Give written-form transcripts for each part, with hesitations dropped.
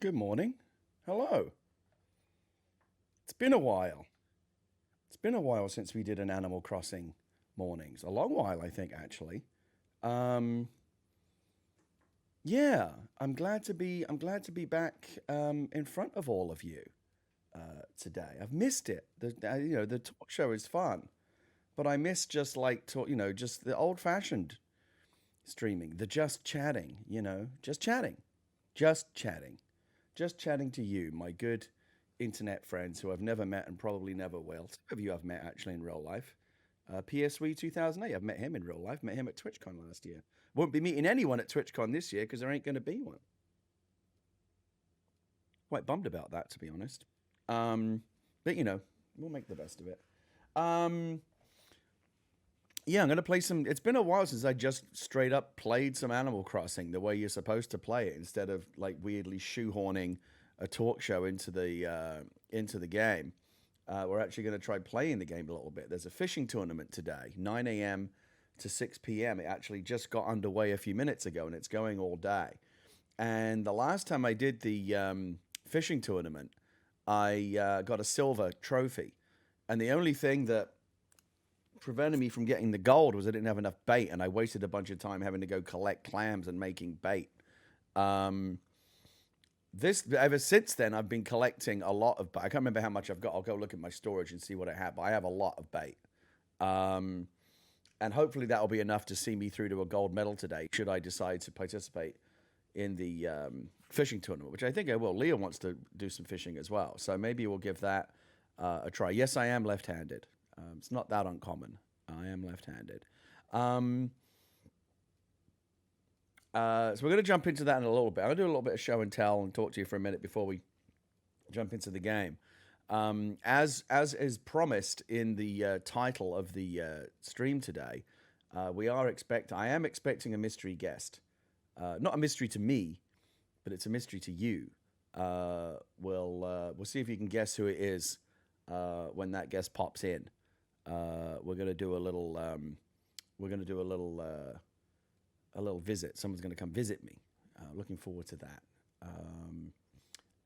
Good morning. Hello. It's been a while. It's been a while since we did an Animal Crossing mornings. A long while, I think, actually. Um, yeah, I'm glad to be back in front of all of you today. I've missed it. The talk show is fun, but I miss just like talk, just the old-fashioned streaming, the just chatting, just chatting, just chatting. Just chatting to you, my good internet friends who I've never met and probably never will. Some of you I've met actually in real life. PSW 2008, I've met him in real life. Met him at TwitchCon last year. Won't be meeting anyone at TwitchCon this year because there ain't going to be one. Quite bummed about that, to be honest. But we'll make the best of it. Um, yeah, I'm going to play some. It's been a while since I just straight up played some Animal Crossing the way you're supposed to play it, instead of like weirdly shoehorning a talk show into the game. We're actually going to try playing the game a little bit. There's a fishing tournament today, 9 a.m. to 6 p.m. It actually just got underway a few minutes ago, and it's going all day. And the last time I did the fishing tournament, I got a silver trophy. And the only thing that prevented me from getting the gold was I didn't have enough bait, and I wasted a bunch of time having to go collect clams and making bait. Um, this ever since then, I've been collecting a lot of bait. I can't remember how much I've got. I'll go look at my storage and see what I have. But I have a lot of bait, um, and hopefully that will be enough to see me through to a gold medal today. Should I decide to participate in the fishing tournament, which I think I will. Leah wants to do some fishing as well, so maybe we'll give that a try. Yes, I am left-handed. It's not that uncommon. I am left-handed. Um, so we're going to jump into that in a little bit. I'm going to do a little bit of show and tell and talk to you for a minute before we jump into the game. As is promised in the title of the stream today, I am expecting a mystery guest. Not a mystery to me, but it's a mystery to you. We'll see if you can guess who it is when that guest pops in. We're gonna do a little. We're gonna do a little visit. Someone's gonna come visit me. Looking forward to that.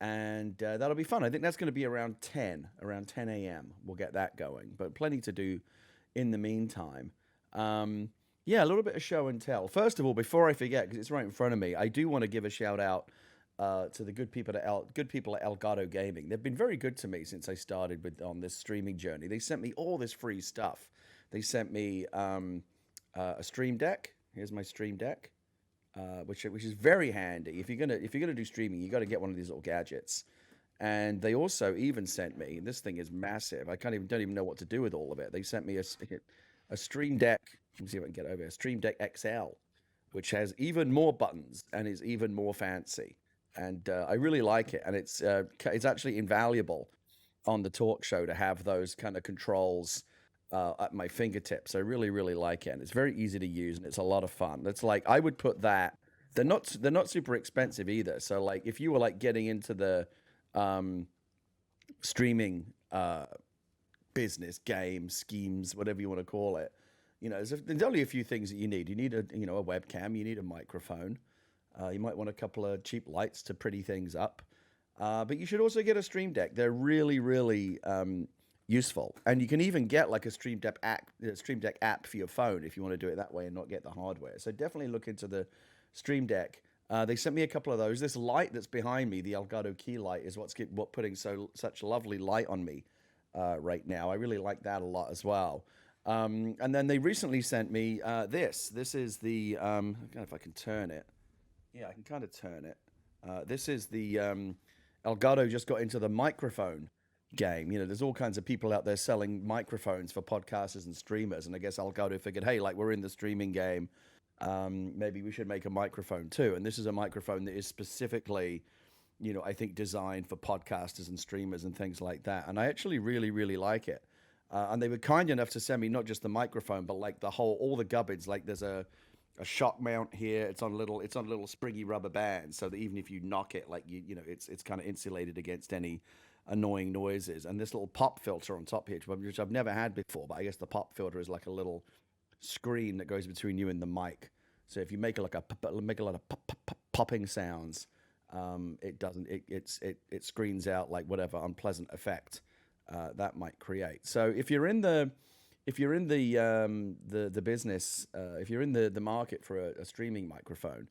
And that'll be fun. I think that's going to be around 10 a.m. We'll get that going, but plenty to do in the meantime. Yeah, a little bit of show and tell. First of all, before I forget, because it's right in front of me, I do want to give a shout out to the good people at Elgato Gaming. They've been very good to me since I started with on this streaming journey. They sent me all this free stuff. They sent me a Stream Deck. Here's my Stream Deck, which is very handy. If you're gonna do streaming, you got to get one of these little gadgets. And they also even sent me, and this thing is massive. I can't even don't even know what to do with all of it. They sent me a Stream Deck. Let me see if I can get over here. Stream Deck XL, which has even more buttons and is even more fancy. And I really like it. And it's actually invaluable on the talk show to have those kind of controls at my fingertips. I really, really like it, and it's very easy to use, and it's a lot of fun. It's like I would put that. They're not super expensive either. So like if you were like getting into the um, streaming business, game schemes, whatever you want to call it, there's only a few things that you need. You need a webcam, you need a microphone, you might want a couple of cheap lights to pretty things up. But you should also get a Stream Deck. They're really, really useful, and you can even get like a Stream Deck app for your phone if you want to do it that way and not get the hardware. So definitely look into the Stream Deck. They sent me a couple of those. This light that's behind me, the Elgato key light, is what putting such lovely light on me right now. I really like that a lot as well. And then they recently sent me this. This is the I don't know if I can turn it. Yeah, I can kind of turn it. This is the Elgato just got into the microphone game. There's all kinds of people out there selling microphones for podcasters and streamers, and I guess Elgato figured, hey, like we're in the streaming game, maybe we should make a microphone too. And this is a microphone that is specifically, I think designed for podcasters and streamers and things like that. And I actually really, really like it. And they were kind enough to send me not just the microphone, but like all the gubbins. Like there's a shock mount here. It's on a little springy rubber band, so that even if you knock it, like it's kind of insulated against any annoying noises. And this little pop filter on top here, which I've never had before, but I guess the pop filter is like a little screen that goes between you and the mic. So if you make a lot of popping sounds, it doesn't. It screens out like whatever unpleasant effect that might create. So if you're in the business, if you're in the market for a streaming microphone,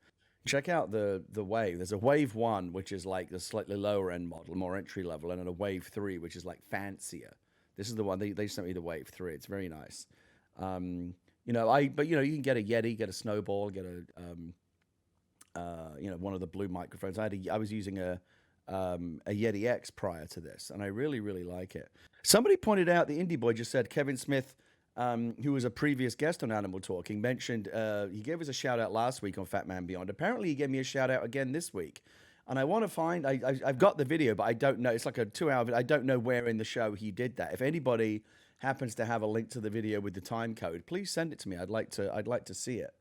check out the Wave. There's a Wave 1, which is like the slightly lower end model, more entry level, and then a Wave 3, which is like fancier. This is the one they sent me, the Wave 3. It's very nice. But you can get a Yeti, get a Snowball, get one of the blue microphones. I was using a Yeti X prior to this, and I really, really like it. Somebody pointed out, the Indie Boy just said, Kevin Smith, who was a previous guest on Animal Talking, mentioned, he gave us a shout out last week on Fat Man Beyond. Apparently he gave me a shout out again this week. And I want to find, I've got the video, but I don't know. It's like a 2-hour video. I don't know where in the show he did that. If anybody happens to have a link to the video with the time code, please send it to me. I'd like to see it.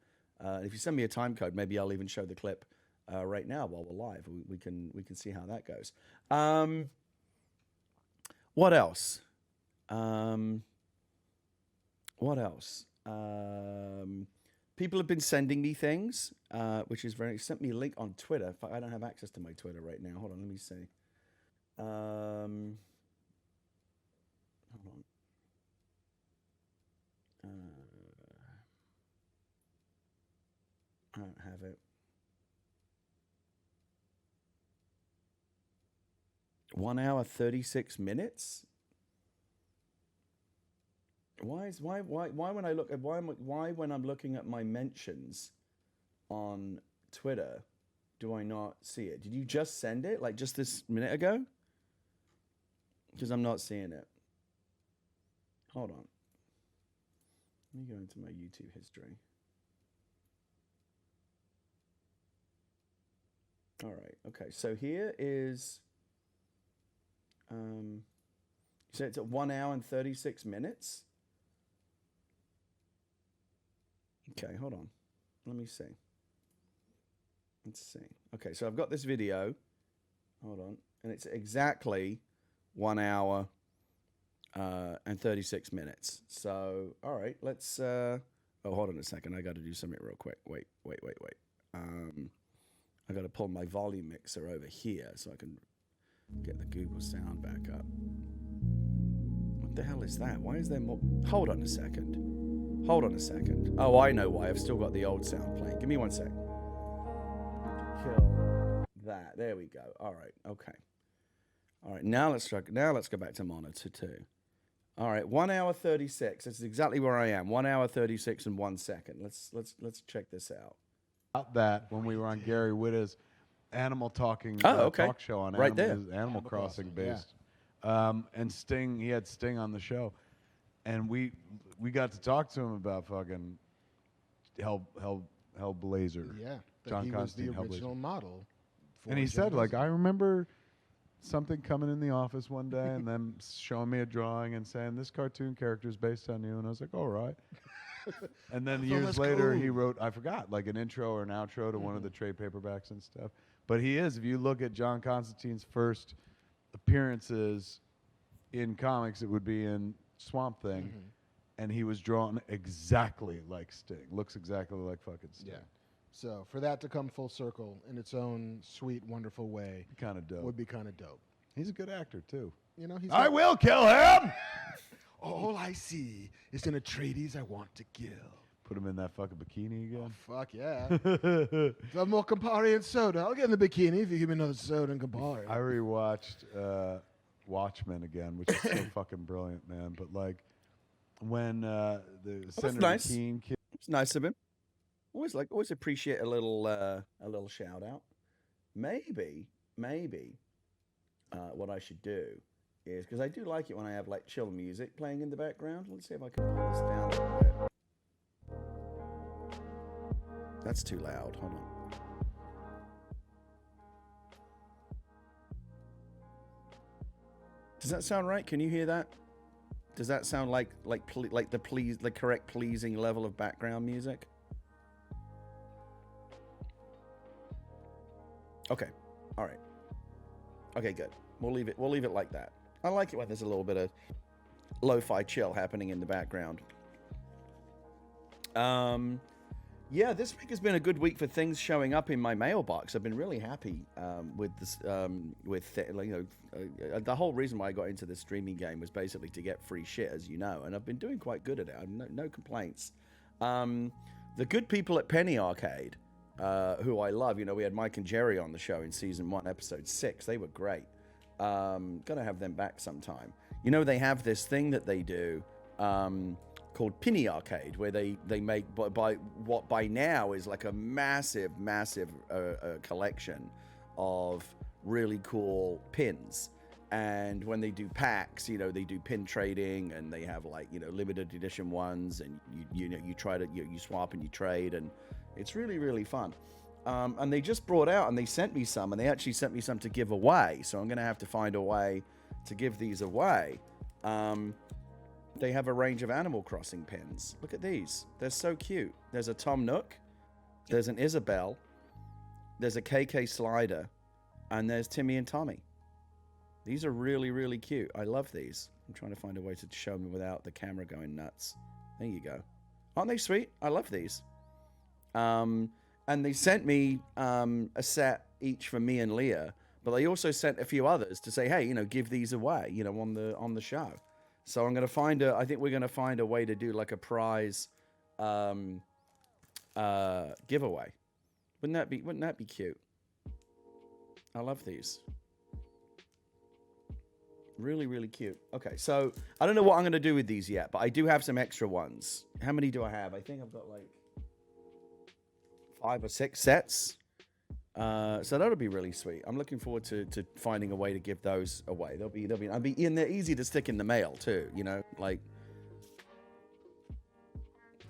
If you send me a time code, maybe I'll even show the clip right now while we're live. We can see how that goes. What else? People have been sending me things, which is very. Sent me a link on Twitter. I don't have access to my Twitter right now. Hold on, let me see. Hold on. I don't have it. 1 hour 36 minutes. Why when I look at why when I'm looking at my mentions on Twitter do I not see it? Did you just send it like just this minute ago? Because I'm not seeing it. Hold on. Let me go into my YouTube history. All right. Okay. So here is. So it's at 1 hour and 36 minutes. Okay, hold on. Let me see. Let's see. Okay, so I've got this video. Hold on. And it's exactly 1 hour and 36 minutes. So, all right, let's... hold on a second. I got to do something real quick. Wait. I got to pull my volume mixer over here so I can get the Google sound back up. What the hell is that? Why is there more... Hold on a second. Oh, I know why. I've still got the old sound playing. Give me 1 sec. Kill that. There we go. All right. Okay. All right. Now let's go back to monitor 2. All right. 1 hour 36. That's exactly where I am. 1 hour 36 and 1 second. Let's check this out. About that when we were on Gary Whitta's Animal Talking talk show on right Animal Crossing based. And Sting, he had Sting on the show. And we got to talk to him about fucking Hellblazer. Yeah, John he Constantine, was the original model. And he said, like, I remember something coming in the office one day and them showing me a drawing and saying, this cartoon character is based on you. And I was like, all right. And then years later, he wrote, I forgot, like an intro or an outro to one of the trade paperbacks and stuff. But he is, if you look at John Constantine's first appearances in comics, it would be in Swamp Thing. And he was drawn exactly like Sting. Looks exactly like fucking Sting. Yeah. So for that to come full circle in its own sweet, wonderful way, Kind of dope. would be kind of dope. He's a good actor, too. You know, I will kill him! All I see is an Atreides I want to kill. Put him in that fucking bikini again. Oh, fuck yeah. Love more Campari and soda. I'll get in the bikini if you give me another soda and Campari. I rewatched Watchmen again, which is so fucking brilliant, man. But like when the Senator nice. Keene kid, It's nice of him. Always appreciate a little shout out. Maybe what I should do is, because I do like it when I have like chill music playing in the background. Let's see if I can pull this down a little bit. That's too loud. Hold on. Does that sound right? Can you hear that? Does that sound like the correct pleasing level of background music? Okay. All right. Okay, good. We'll leave it like that. I like it when there's a little bit of lo-fi chill happening in the background. Yeah, this week has been a good week for things showing up in my mailbox. I've been really happy with this, the whole reason why I got into the streaming game was basically to get free shit, as you know, and I've been doing quite good at it. No complaints. The good people at Penny Arcade, who I love, we had Mike and Jerry on the show in season 1, episode 6. They were great. Gonna have them back sometime. They have this thing that they do. Called Penny Arcade, where they make by what by now is like a massive collection of really cool pins. And when they do packs, they do pin trading, and they have limited edition ones, and you try to you swap and you trade, and it's really fun. And they just brought out, and they sent me some, and they actually sent me some to give away. So I'm gonna have to find a way to give these away. They have a range of Animal Crossing pins. Look at these. They're so cute. There's a Tom Nook. There's an Isabelle. There's a KK Slider. And there's Timmy and Tommy. These are really cute. I love these. I'm trying to find a way to show them without the camera going nuts. There you go. Aren't they sweet? I love these. And they sent me a set each for me and Leah. But they also sent a few others to say, hey, give these away, on the show. So I'm going to I think we're going to find a way to do like a prize giveaway. Wouldn't that be cute? I love these. Really cute. Okay, so I don't know what I'm going to do with these yet, but I do have some extra ones. How many do I have? I think I've got like 5 or 6 sets. So that'll be really sweet. I'm looking forward to finding a way to give those away. And they're easy to stick in the mail too,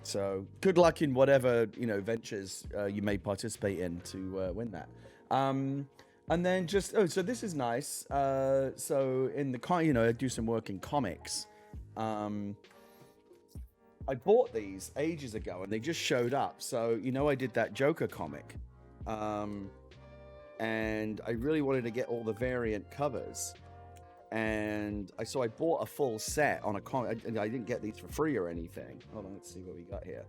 so good luck in whatever, ventures you may participate in to win that. And then so this is nice. So in the I do some work in comics. I bought these ages ago and they just showed up. So, I did that Joker comic. And I really wanted to get all the variant covers, and so I bought a full set on a comic. I didn't get these for free or anything. Hold on, let's see what we got here.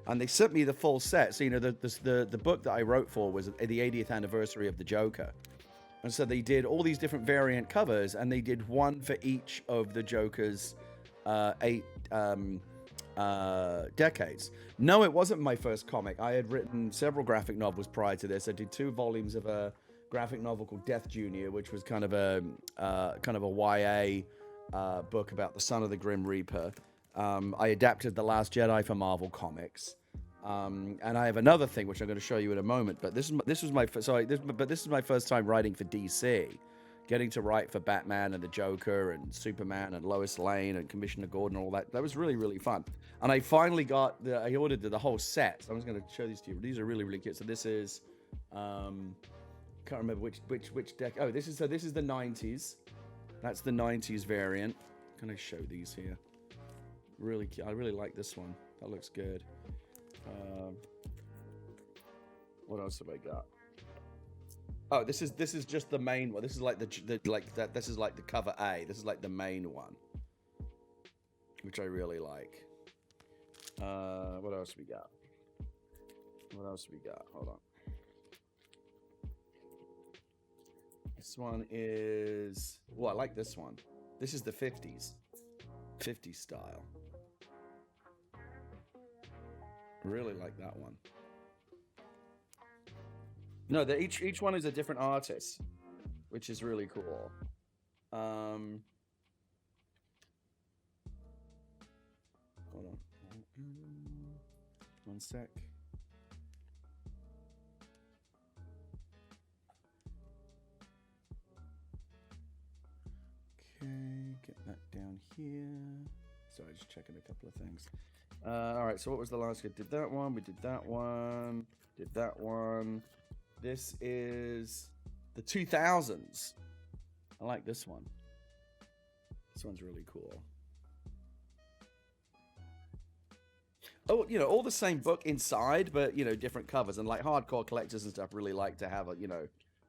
And they sent me the full set. So the book that I wrote for was the 80th anniversary of the Joker, and so they did all these different variant covers, and they did one for each of the Joker's 8 decades. No, it wasn't my first comic. I had written several graphic novels prior to this. I did 2 volumes of a graphic novel called Death Jr., which was kind of a YA book about the son of the Grim Reaper. I adapted The Last Jedi for Marvel Comics, and I have another thing which I'm going to show you in a moment. But this is my first time writing for DC. Getting to write for Batman and the Joker and Superman and Lois Lane and Commissioner Gordon and all that. That was really fun. And I finally I ordered the whole set. So I'm just going to show these to you. These are really cute. So this is, can't remember which deck. Oh, this is the 90s. That's the 90s variant. Can I show these here? Really cute. I really like this one. That looks good. What else have I got? Oh, this is just the main one. This is like this is like the cover A. This is like the main one, which I really like. What else we got? Hold on. This one is... I like this one. This is the 50s style. Really like that one. No, each one is a different artist, which is really cool. Hold on. 1 sec. Okay, get that down here. Sorry, just checking a couple of things. All right, so what was the last? Did that one. We did that one. Did that one. This is the 2000s. I like this one. This one's really cool. Oh, all the same book inside, but, different covers. And, like, hardcore collectors and stuff really like to have,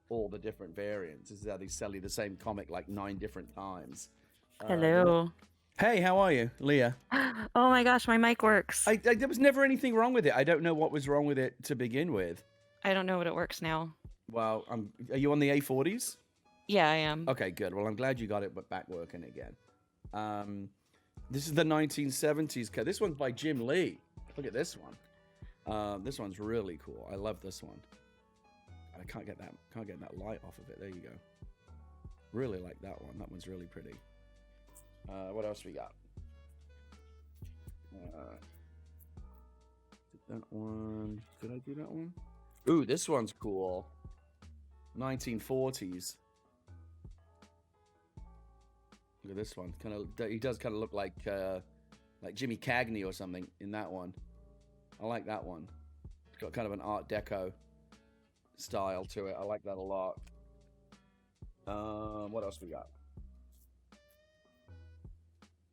all the different variants. This is how they sell you the same comic, like, 9 different times. Hello. Hey, how are you, Leah? Oh my gosh, my mic works. There was never anything wrong with it. I don't know what was wrong with it to begin with. I don't know what it works now. Well, are you on the A40s? Yeah, I am. Okay, good. Well, I'm glad you got it back working again. This is the 1970s. This one's by Jim Lee. Look at this one. This one's really cool. I love this one. I can't get that light off of it. There you go. Really like that one. That one's really pretty. What else we got? That one. Did I do that one? Ooh, this one's cool. 1940s. Look at this one. He does kind of look like Jimmy Cagney or something in that one. I like that one. It's got kind of an Art Deco style to it. I like that a lot. What else we got?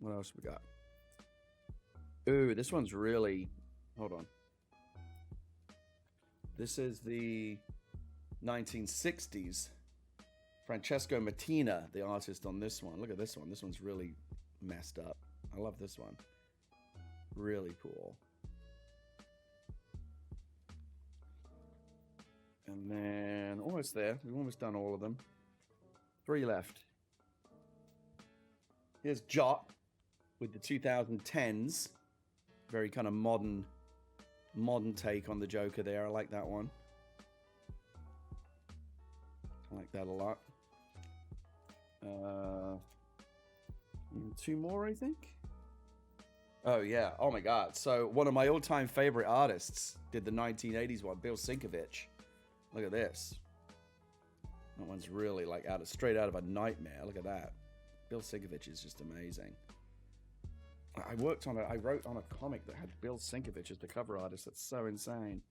What else we got? Ooh, this one's really... Hold on. This is the 1960s. Francesco Mattina, the artist on this one. Look at this one. This one's really messed up. I love this one. Really cool. And then, almost there. We've almost done all of them. 3 left. Here's Jot with the 2010s. Very kind of modern take on the Joker there. I like that one. I like that a lot. 2 more, I think. Oh yeah. Oh my God. So one of my all-time favorite artists did the 1980s one, Bill Sienkiewicz. Look at this. That one's really like straight out of a nightmare. Look at that. Bill Sienkiewicz is just amazing. I wrote on a comic that had Bill Sienkiewicz as the cover artist. That's so insane.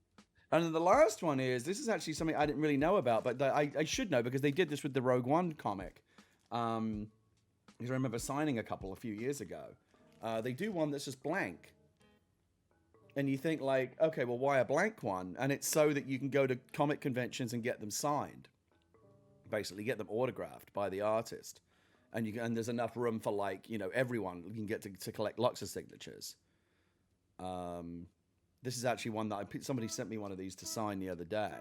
And then the last one is, this is actually something I didn't really know about, but I should know because they did this with the Rogue One comic. Because I remember signing a couple a few years ago. They do one that's just blank. And you think like, okay, well, why a blank one? And it's so that you can go to comic conventions and get them signed. Basically, get them autographed by the artist. And there's enough room for like, everyone. You can get to collect lots of signatures. This is actually one that somebody sent me one of these to sign the other day.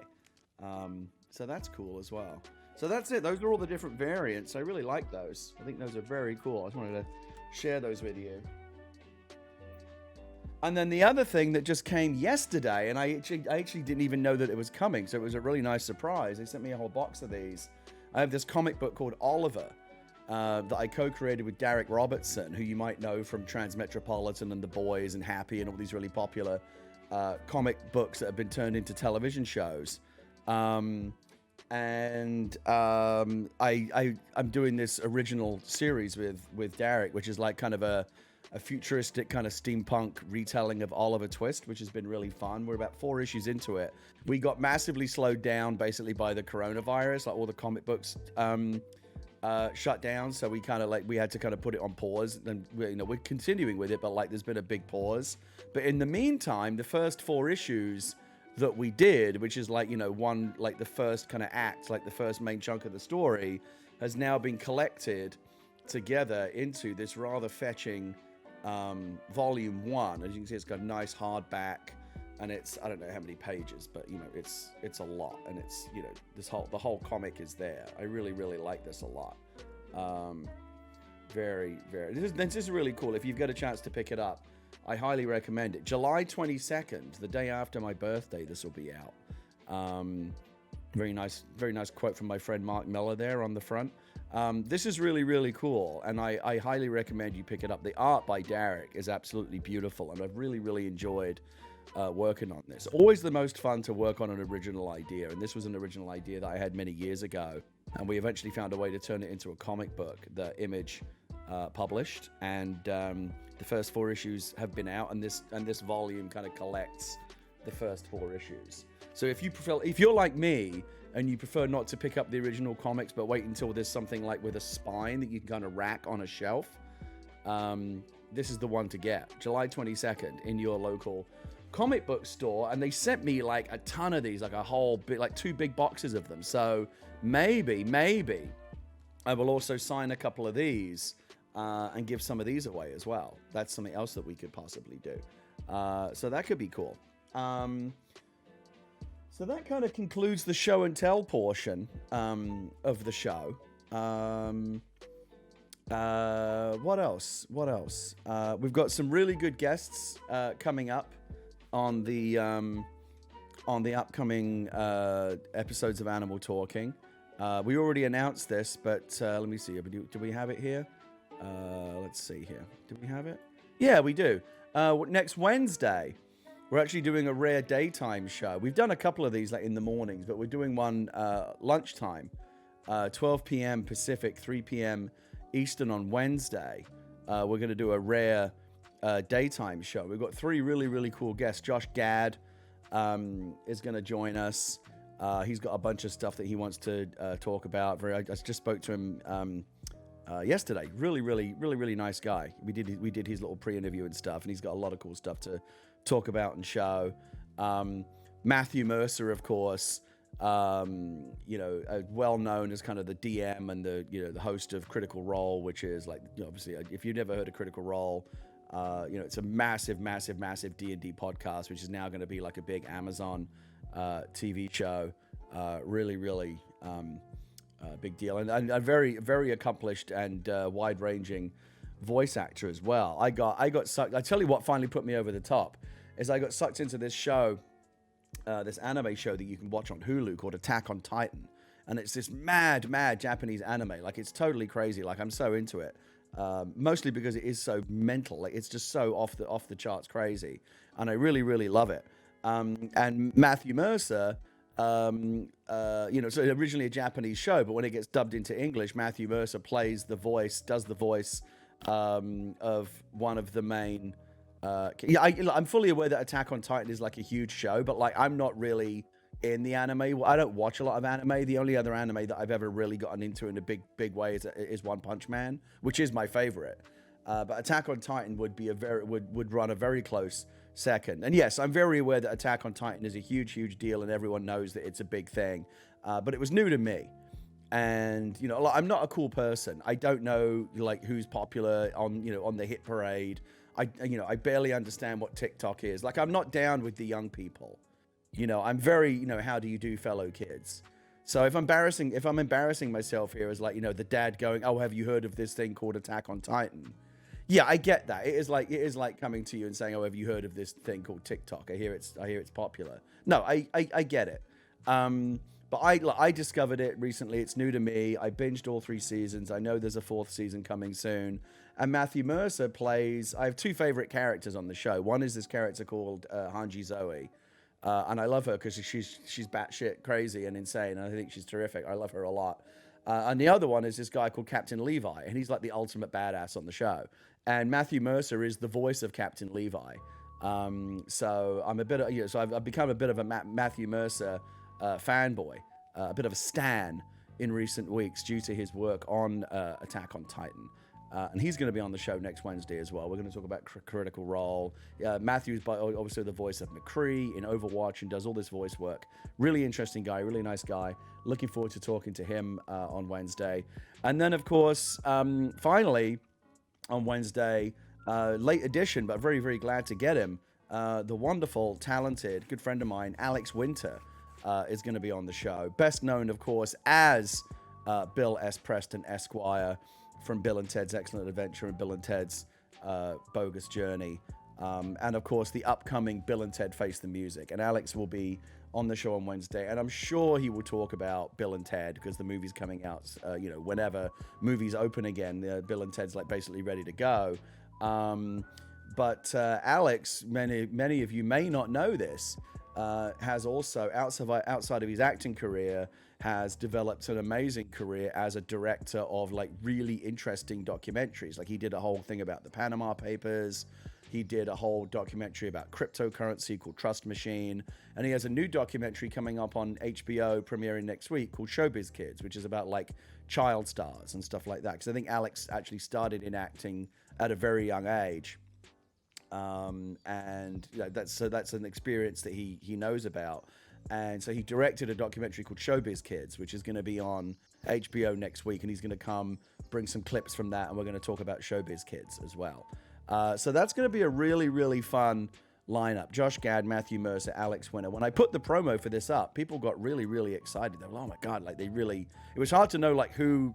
So that's cool as well. So that's it. Those are all the different variants. I really like those. I think those are very cool. I just wanted to share those with you. And then the other thing that just came yesterday, and I actually didn't even know that it was coming, so it was a really nice surprise. They sent me a whole box of these. I have this comic book called Oliver that I co-created with Derek Robertson, who you might know from Transmetropolitan and The Boys and Happy and all these really popular comic books that have been turned into television shows. I'm doing this original series with Derek, which is like kind of a futuristic kind of steampunk retelling of Oliver Twist, which has been really fun. We're about 4 issues into it. We got massively slowed down basically by the coronavirus, like all the comic books shut down, so we had to kind of put it on pause. And we're continuing with it, but like there's been a big pause. But in the meantime, the first 4 issues that we did, which is like one, like the first kind of act, like the first main chunk of the story, has now been collected together into this rather fetching volume 1. As you can see, it's got a nice hardback, and it's, I don't know how many pages, but it's a lot, and it's the whole comic is there. I really like this a lot. Very this is really cool. If you've got a chance to pick it up, I highly recommend it. July 22nd, the day after my birthday, this will be out. Very nice quote from my friend Mark Miller there on the front. This is really cool, and I highly recommend you pick it up. The art by Derek is absolutely beautiful, and I've really enjoyed working on this. Always the most fun to work on an original idea, and this was an original idea that I had many years ago, and we eventually found a way to turn it into a comic book that Image published, and the first 4 issues have been out, and this volume kind of collects the first 4 issues. So if you're like me and you prefer not to pick up the original comics but wait until there's something like with a spine that you can kind of rack on a shelf, this is the one to get. July 22nd in your local comic book store. And they sent me like a ton of these, like a whole bit, like 2 big boxes of them. So maybe I will also sign a couple of these and give some of these away as well. That's something else that we could possibly do. So that could be cool. So that kind of concludes the show and tell portion of the show. What else? We've got some really good guests coming up on the upcoming episodes of Animal Talking. We already announced this, but let me see. Do we have it here? Let's see here. Do we have it? Yeah, we do. Next Wednesday, we're actually doing a rare daytime show. We've done a couple of these like in the mornings, but we're doing one lunchtime, 12 p.m. Pacific, 3 p.m. Eastern on Wednesday. We're going to do a rare daytime show. We've got 3 really, really cool guests. Josh Gad is going to join us. He's got a bunch of stuff that he wants to talk about. I just spoke to him yesterday. Really nice guy. We did his little pre-interview and stuff, and he's got a lot of cool stuff to talk about and show. Matthew Mercer, of course, well known as kind of the DM and the host of Critical Role, which is like, obviously, if you've never heard of Critical Role, it's a massive D&D podcast, which is now going to be like a big Amazon TV show. Really big deal, and a very accomplished and wide-ranging voice actor as well. I got sucked. I tell you what finally put me over the top is I got sucked into this show, this anime show that you can watch on Hulu called Attack on Titan, and it's this mad Japanese anime. Like, it's totally crazy. Like, I'm so into it, mostly because it is so mental. Like, it's just so off the charts crazy, and I really love it. And Matthew Mercer, so originally a Japanese show, but when it gets dubbed into English, Matthew Mercer does the voice of one of the main. I'm fully aware that Attack on Titan is like a huge show, but like I'm not really in the anime. I don't watch a lot of anime. The only other anime that I've ever really gotten into in a big way is One Punch Man, which is my favorite. But Attack on Titan would be would run a very close second. And yes, I'm very aware that Attack on Titan is a huge deal, and everyone knows that it's a big thing. But it was new to me. And, I'm not a cool person. I don't know, like, who's popular on the hit parade. I barely understand what TikTok is. Like, I'm not down with the young people. I'm very, how do you do, fellow kids? So if I'm embarrassing myself here as like, the dad going, oh, have you heard of this thing called Attack on Titan? Yeah, I get that. It is like coming to you and saying, oh, have you heard of this thing called TikTok? I hear it's popular. No, I get it. But I discovered it recently. It's new to me. I binged all 3 seasons. I know there's a 4th season coming soon. And Matthew Mercer plays. I have 2 favorite characters on the show. One is this character called Hanji Zoe, and I love her because she's batshit crazy and insane. And I think she's terrific. I love her a lot. And the other one is this guy called Captain Levi, and he's like the ultimate badass on the show. And Matthew Mercer is the voice of Captain Levi. So I'm a bit of, so I've become a bit of a Matthew Mercer fanboy, a bit of a stan in recent weeks due to his work on Attack on Titan. And he's going to be on the show next Wednesday as well. We're going to talk about Critical Role. Matthew's obviously the voice of McCree in Overwatch and does all this voice work. Really interesting guy, really nice guy. Looking forward to talking to him on Wednesday. And then, of course, finally, on Wednesday, late edition, but very glad to get him. The wonderful, talented, good friend of mine, Alex Winter, is going to be on the show. Best known, of course, as Bill S. Preston, Esquire, from Bill and Ted's Excellent Adventure and Bill and Ted's Bogus Journey. And, of course, the upcoming Bill and Ted Face the Music. And Alex will be on the show on Wednesday, and I'm sure he will talk about Bill and Ted because the movie's coming out, whenever movies open again, Bill and Ted's like basically ready to go. But Alex, many of you may not know this, has also, outside of his acting career, has developed an amazing career as a director of like really interesting documentaries. Like he did a whole thing about the Panama Papers. He did a whole documentary about cryptocurrency called Trust Machine. And he has a new documentary coming up on HBO premiering next week called Showbiz Kids, which is about like child stars and stuff like that. Because I think Alex actually started in acting at a very young age. And that's an experience that he knows about. And so he directed a documentary called Showbiz Kids, which is going to be on HBO next week, and he's going to come bring some clips from that, and we're going to talk about Showbiz Kids as well. So that's going to be a really, really fun lineup. Josh Gad, Matthew Mercer, Alex Winter. When I put the promo for this up, people got really, really excited. They were like, oh my God, like it was hard to know like who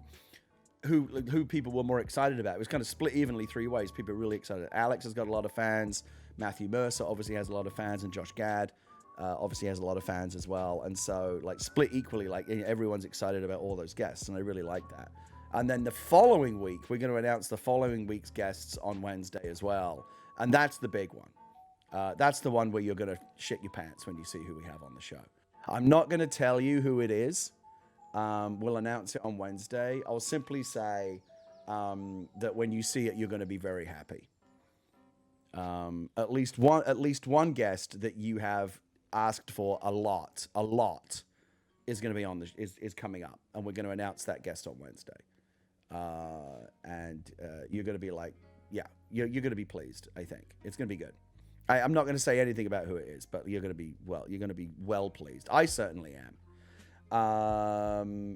people were more excited about. It was kind of split evenly three ways. People are really excited. Alex has got a lot of fans. Matthew Mercer obviously has a lot of fans, and Josh Gad obviously has a lot of fans as well. And so like split equally, like everyone's excited about all those guests, and I really like that. And then the following week, we're going to announce the following week's guests on Wednesday as well. And that's the big one. That's the one where you're going to shit your pants when you see who we have on the show. I'm not going to tell you who it is. We'll announce it on Wednesday. I'll simply say that when you see it, you're going to be very happy. At least one guest that you have asked for a lot is going to be on is coming up, and we're going to announce that guest on Wednesday. And you're going to be like, yeah, you're going to be pleased. I think it's going to be good. I'm not going to say anything about who it is, but you're going to be well pleased. I certainly am.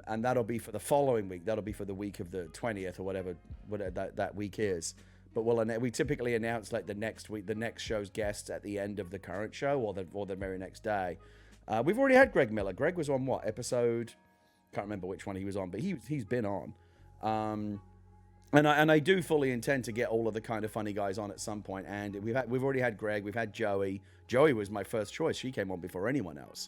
And that'll be for the following week. That'll be for the week of the 20th or whatever that week is. But we typically announce like the next week, the next show's guests at the end of the current show or the very next day. We've already had Greg Miller. Greg was on what episode? Can't remember which one he was on, but he's been on. And I do fully intend to get all of the kind of funny guys on at some point. And we've already had Greg. We've had Joey. Joey was my first choice. She came on before anyone else.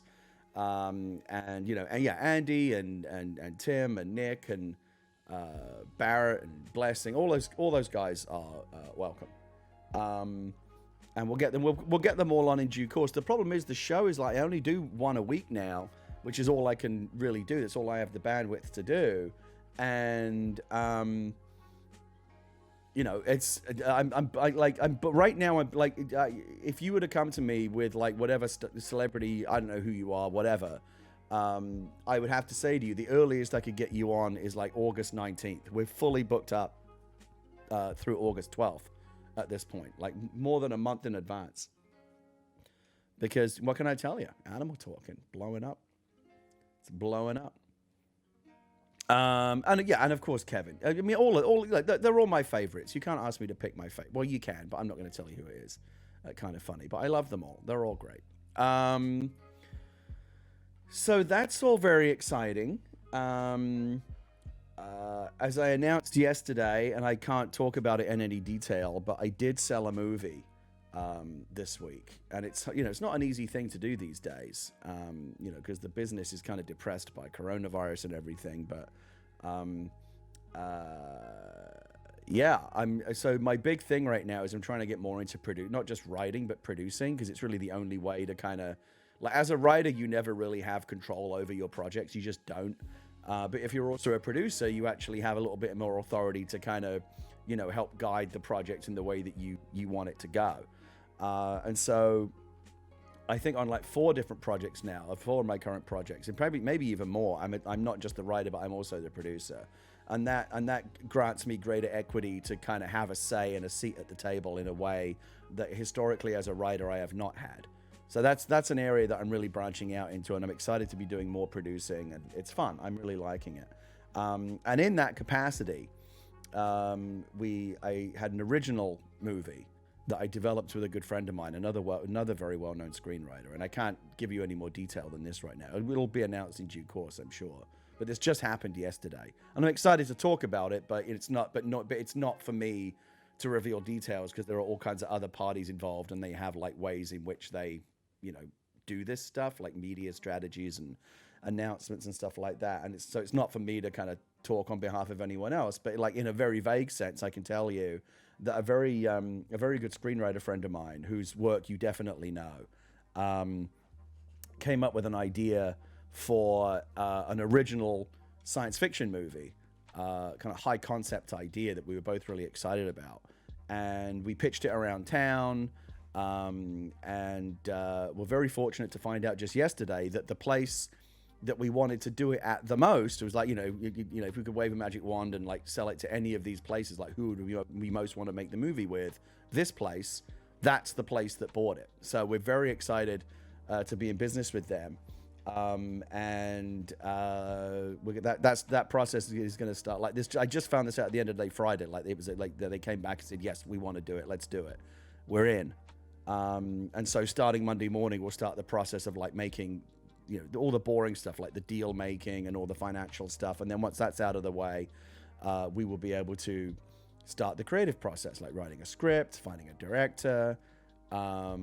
And Andy and Tim and Nick and Barrett and Blessing. All those guys are welcome. And we'll get them all on in due course. The problem is the show is like I only do one a week now, which is all I can really do. That's all I have the bandwidth to do. And but right now I'm like, if you were to come to me with like whatever celebrity, I don't know who you are, whatever, I would have to say to you, the earliest I could get you on is like August 19th. We're fully booked up through August 12th at this point, like more than a month in advance. Because what can I tell you? Animal Talking, blowing up. It's blowing up. And of course Kevin. I mean, all like they're all my favorites. You can't ask me to pick my favorite. Well, you can, but I'm not going to tell you who it is. Kind of funny, but I love them all. They're all great. So that's all very exciting. As I announced yesterday, and I can't talk about it in any detail, but I did sell a movie this week, and it's not an easy thing to do these days, because the business is kind of depressed by coronavirus and everything. But so my big thing right now is I'm trying to get more into not just writing but producing, because it's really the only way to kind of like, as a writer, you never really have control over your projects. You just don't. But if you're also a producer, you actually have a little bit more authority to kind of, help guide the project in the way that you want it to go. And so I think on like 4 different projects now, 4 of my current projects, and maybe even more, I'm not just the writer, but I'm also the producer. And that grants me greater equity to kind of have a say and a seat at the table in a way that historically as a writer I have not had. So that's an area that I'm really branching out into, and I'm excited to be doing more producing, and it's fun. I'm really liking it. And in that capacity, I had an original movie that I developed with a good friend of mine, another very well-known screenwriter, and I can't give you any more detail than this right now. It'll be announced in due course, I'm sure. But this just happened yesterday, and I'm excited to talk about it. But it's not for me to reveal details, because there are all kinds of other parties involved, and they have like ways in which they do this stuff, like media strategies and announcements and stuff like that. And it's not for me to kind of talk on behalf of anyone else, but like in a very vague sense, I can tell you that a very good screenwriter friend of mine, whose work you definitely know, came up with an idea for an original science fiction movie, kind of high concept idea that we were both really excited about. And we pitched it around town. And we're very fortunate to find out just yesterday that the place that we wanted to do it at the most, it was like, if we could wave a magic wand and like sell it to any of these places, like who would we most want to make the movie with? This place, that's the place that bought it. So we're very excited to be in business with them. And that process is going to start like this. I just found this out at the end of the day Friday. Like it was like they came back and said, yes, we want to do it. Let's do it. We're in. And so starting Monday morning, we'll start the process of like making, all the boring stuff, like the deal making and all the financial stuff. And then once that's out of the way, we will be able to start the creative process, like writing a script, finding a director, all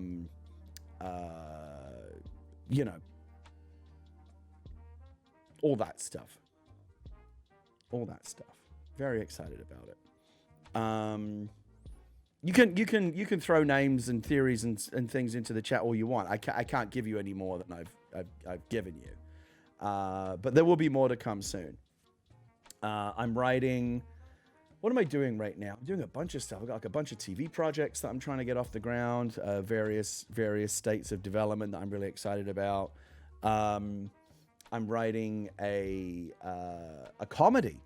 that stuff. Very excited about it. You can throw names and theories and things into the chat all you want. I can't give you any more than I've given you. But there will be more to come soon. I'm writing. What am I doing right now? I'm doing a bunch of stuff. I've got like a bunch of TV projects that I'm trying to get off the ground. Various states of development that I'm really excited about. I'm writing a comedy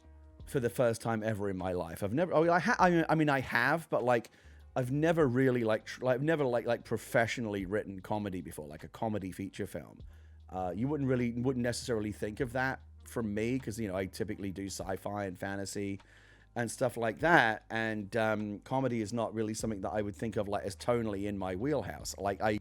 for the first time ever in my life. I've never. I have, but like I've never really I've never professionally written comedy before, like a comedy feature film. You wouldn't necessarily think of that from me because I typically do sci-fi and fantasy and stuff like that, and comedy is not really something that I would think of like as tonally in my wheelhouse. Like I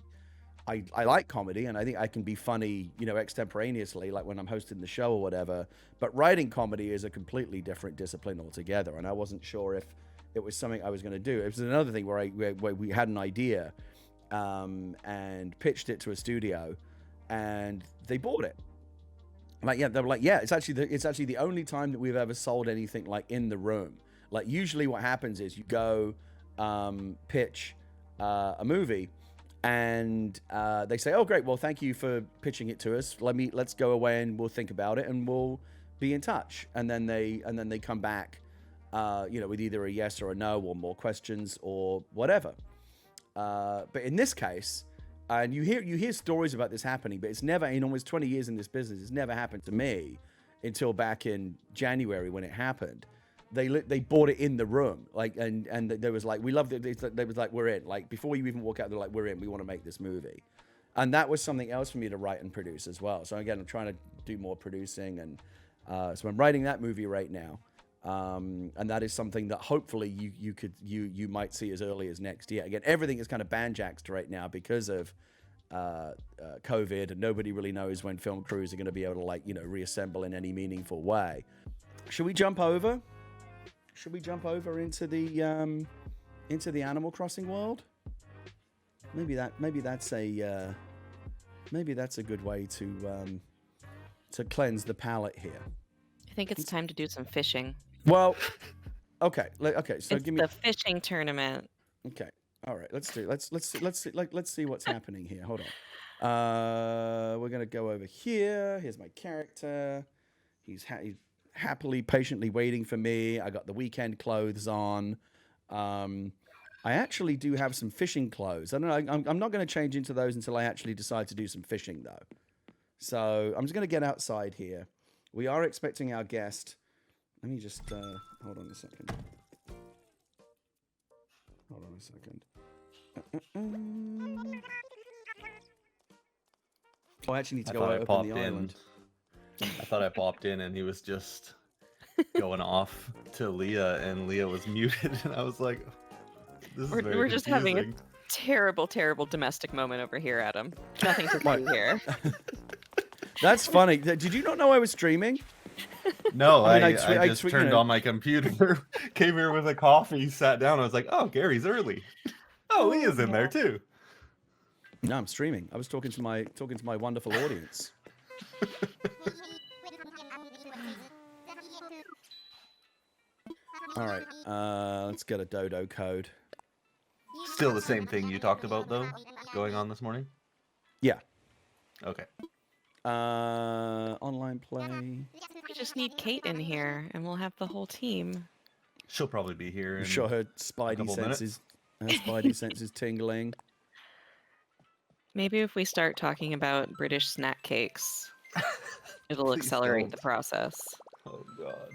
like comedy, and I think I can be funny, extemporaneously, like when I'm hosting the show or whatever. But writing comedy is a completely different discipline altogether, and I wasn't sure if it was something I was going to do. It was another thing where we had an idea, and pitched it to a studio, and they bought it. They were like, yeah, it's actually the only time that we've ever sold anything like in the room. Like usually what happens is you go pitch a movie. And they say, "Oh, great! Well, thank you for pitching it to us. Let's go away and we'll think about it and we'll be in touch." And then they come back, with either a yes or a no or more questions or whatever. But in this case, and you hear stories about this happening, but it's never, in almost 20 years in this business, it's never happened to me until back in January when it happened. They bought it in the room, and they was like, we loved it. They was like, we're in. Like before you even walk out, they're like, we're in. We want to make this movie, and that was something else for me to write and produce as well. So again, I'm trying to do more producing, and so I'm writing that movie right now, and that is something that hopefully you might see as early as next year. Again, everything is kind of banjaxed right now because of COVID, and nobody really knows when film crews are going to be able to reassemble in any meaningful way. Should we jump over? Should we jump over into the Animal Crossing world? Maybe that's a good way to cleanse the palate here. I think it's time to do some fishing. Well, okay. So it's give me the fishing tournament. Okay. All right. Let's see what's happening here. Hold on. We're gonna go over here. Here's my character. He's happily, patiently waiting for me. I got the weekend clothes on. I actually do have some fishing clothes. I don't know. I'm not going to change into those until I actually decide to do some fishing, though. So I'm just going to get outside here. We are expecting our guest. Let me just hold on a second. Oh, I actually need to go open the island. I thought I popped in and he was just going off to Leah, and Leah was muted, and I was like, "This is very confusing." We're just having a terrible, terrible domestic moment over here, Adam. Nothing to do here. That's funny. Did you not know I was streaming? No, I just turned on my computer, came here with a coffee, sat down. I was like, "Oh, Gary's early. Oh, Leah's in there too." No, I'm streaming. I was talking to my wonderful audience. All right, let's get a dodo code. Still the same thing you talked about, though, going on this morning? Yeah. Okay. Online play. We just need Kate in here, and we'll have the whole team. She'll probably be here in sure her spidey senses tingling. Maybe if we start talking about British snack cakes, it'll accelerate the process. Oh, God.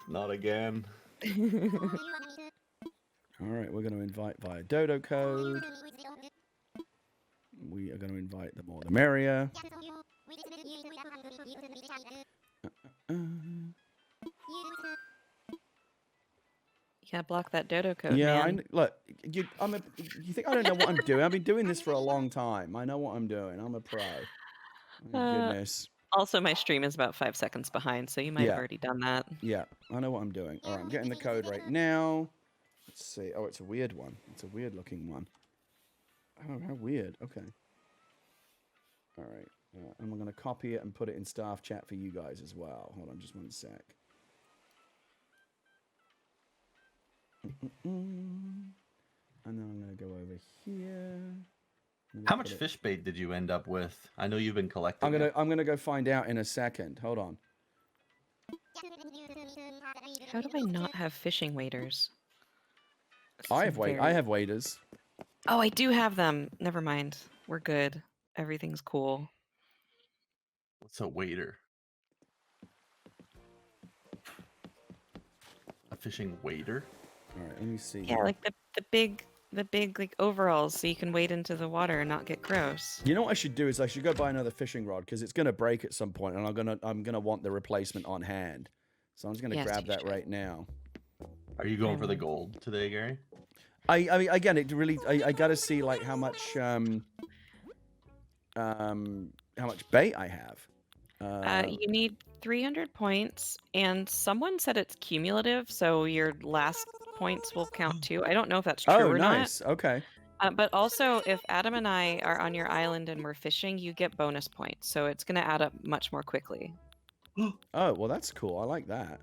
Not again. All right, we're going to invite via dodo code. We are going to invite the more the merrier. Yeah, block that dodo code, Yeah, man. look, you think I don't know what I'm doing? I've been doing this for a long time. I know what I'm doing. I'm a pro. My goodness. Also, my stream is about 5 seconds behind, so you might have Yeah. already done that. Yeah, I know what I'm doing. All right, I'm getting the code right now. Let's see. Oh, it's a weird one. It's a weird looking one. Oh, how weird. Okay. All right. And we're going to copy it and put it in staff chat for you guys as well. Hold on just one sec. And then I'm going to go over here. How much fish bait did you end up with? I know you've been collecting. I'm gonna go find out in a second. Hold on. How do I not have fishing waders? I have waders. Oh, I do have them. Never mind. We're good. Everything's cool. What's a wader? A fishing wader? All right, let me see. Yeah, like the big like overalls, so you can wade into the water and not get gross. You know what I should do is I should go buy another fishing rod because it's gonna break at some point, and I'm gonna want the replacement on hand. So I'm just gonna grab that right now. Are you going for the gold today, Gary? I mean, again, it really I gotta see like how much bait I have. You need 300 points, and someone said it's cumulative, so your last points will count too. I don't know if that's true or nice. not. Okay. But also, if Adam and I are on your island and we're fishing, you get bonus points, so it's going to add up much more quickly. Oh, well, that's cool. I like that.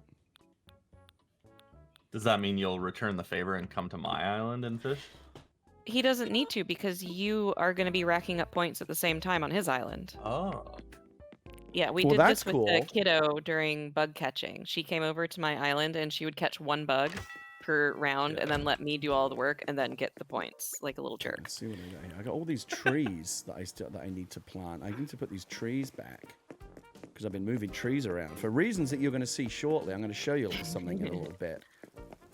Does that mean you'll return the favor and come to my island and fish? He doesn't need to because you are going to be racking up points at the same time on his island. Oh. Yeah, we Well, did that's this with cool. the kiddo during bug catching. She came over to my island and she would catch one bug per round and then let me do all the work and then get the points like a little jerk. Let's see what I got here. I got all these trees that I need to plant. I need to put these trees back because I've been moving trees around for reasons that you're going to see shortly. I'm going to show you something in a little bit.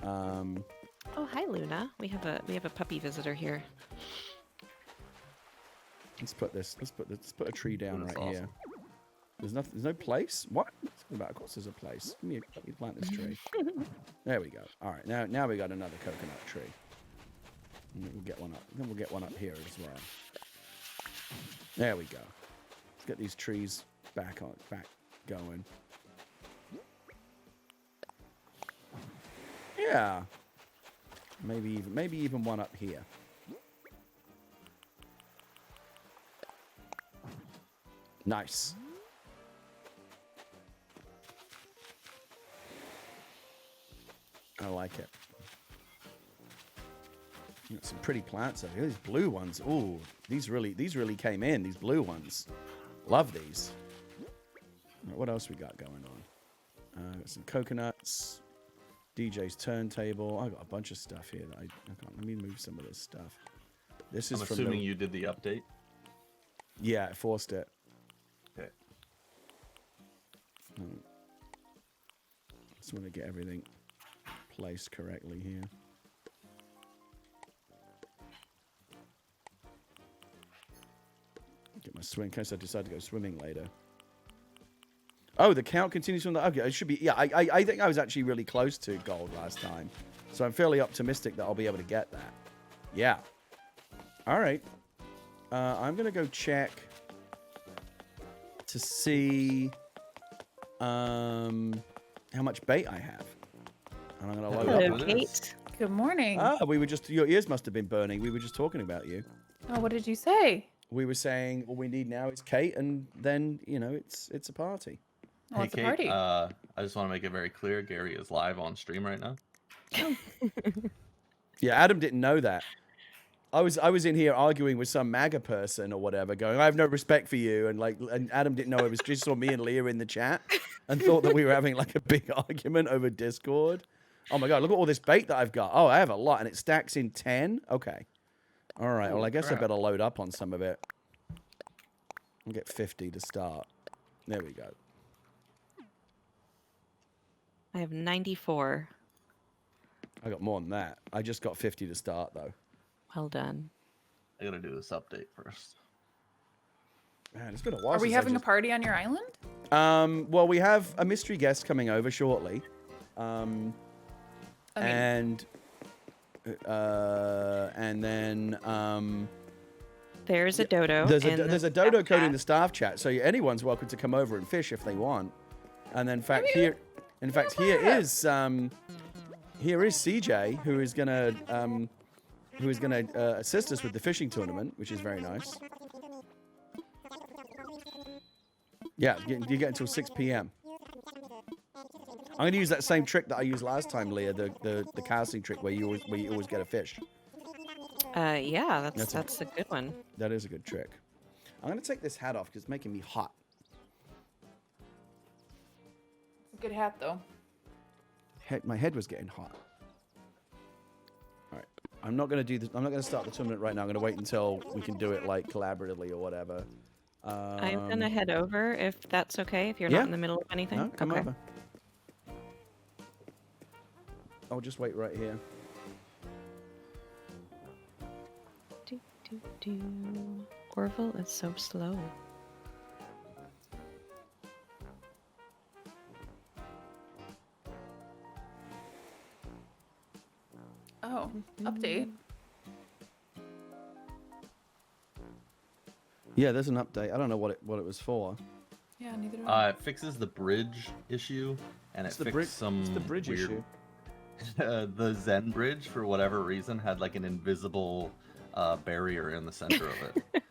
Oh, hi Luna. We have a puppy visitor here. Let's put a tree down That's right here. There's no place. What? Of course, there's a place. Let me plant this tree. There we go. All right, now we got another coconut tree. And we'll get one up. Then we'll get one up here as well. There we go. Let's get these trees back going. Yeah. Maybe even one up here. Nice. I like it. Got some pretty plants over here. These blue ones. Ooh, these really came in. These blue ones. Love these. Right, what else we got going on? Got some coconuts. DJ's turntable. I got a bunch of stuff here that I can't. Let me move some of this stuff. This is I'm assuming you did the update. Yeah, I forced it. Okay. Just want to get everything placed correctly here. Get my swim in case I decide to go swimming later. Oh, the count continues from the... Okay, it should be... Yeah, I think I was actually really close to gold last time. So I'm fairly optimistic that I'll be able to get that. Yeah. All right. I'm going to go check to see how much bait I have. And I'm going to load Hello, up. Kate. Good morning. We were just... Your ears must have been burning. We were just talking about you. Oh, what did you say? We were saying all we need now is Kate, and then, it's a party. Oh, it's a party. I just want to make it very clear, Gary is live on stream right now. Yeah, Adam didn't know that. I was in here arguing with some MAGA person or whatever, going, I have no respect for you, and Adam didn't know it was just saw me and Leah in the chat and thought that we were having like a big argument over Discord. Oh my god, look at all this bait that I've got. Oh, I have a lot, and it stacks in 10. Okay. All right. Well, I guess I better load up on some of it. I'll get 50 to start. There we go. I have 94. I got more than that. I just got 50 to start, though. Well done. I gotta do this update first. Man, it's been a while. Are we since I having a just- party on your island? Well, we have a mystery guest coming over shortly. I mean, And then There's a dodo. there's in a the dodo staff code in chat. the staff chat, so anyone's welcome to come over and fish if they want. And then, here is CJ, who is gonna assist us with the fishing tournament, which is very nice. Yeah, you get until 6 p.m. I'm gonna use that same trick that I used last time, Leah, the casting trick where you always get a fish. Yeah, That's that's a good one. That is a good trick. I'm gonna take this hat off because it's making me hot. it's a good hat though. My head was getting hot. All right, I'm not gonna do this. I'm not gonna start the tournament right now. I'm gonna wait until we can do it like collaboratively or whatever. I'm gonna head over if that's okay. If you're yeah. not in the middle of anything. No, come okay. over. I'll just wait right here. Do, do, do. Orville is so slow. Oh, update. Yeah, there's an update. I don't know what it was for. Yeah, neither do I. It fixes the bridge issue, and It's it the fixed some It's the bridge weird... issue. The Zen bridge, for whatever reason, had like an invisible barrier in the center of it.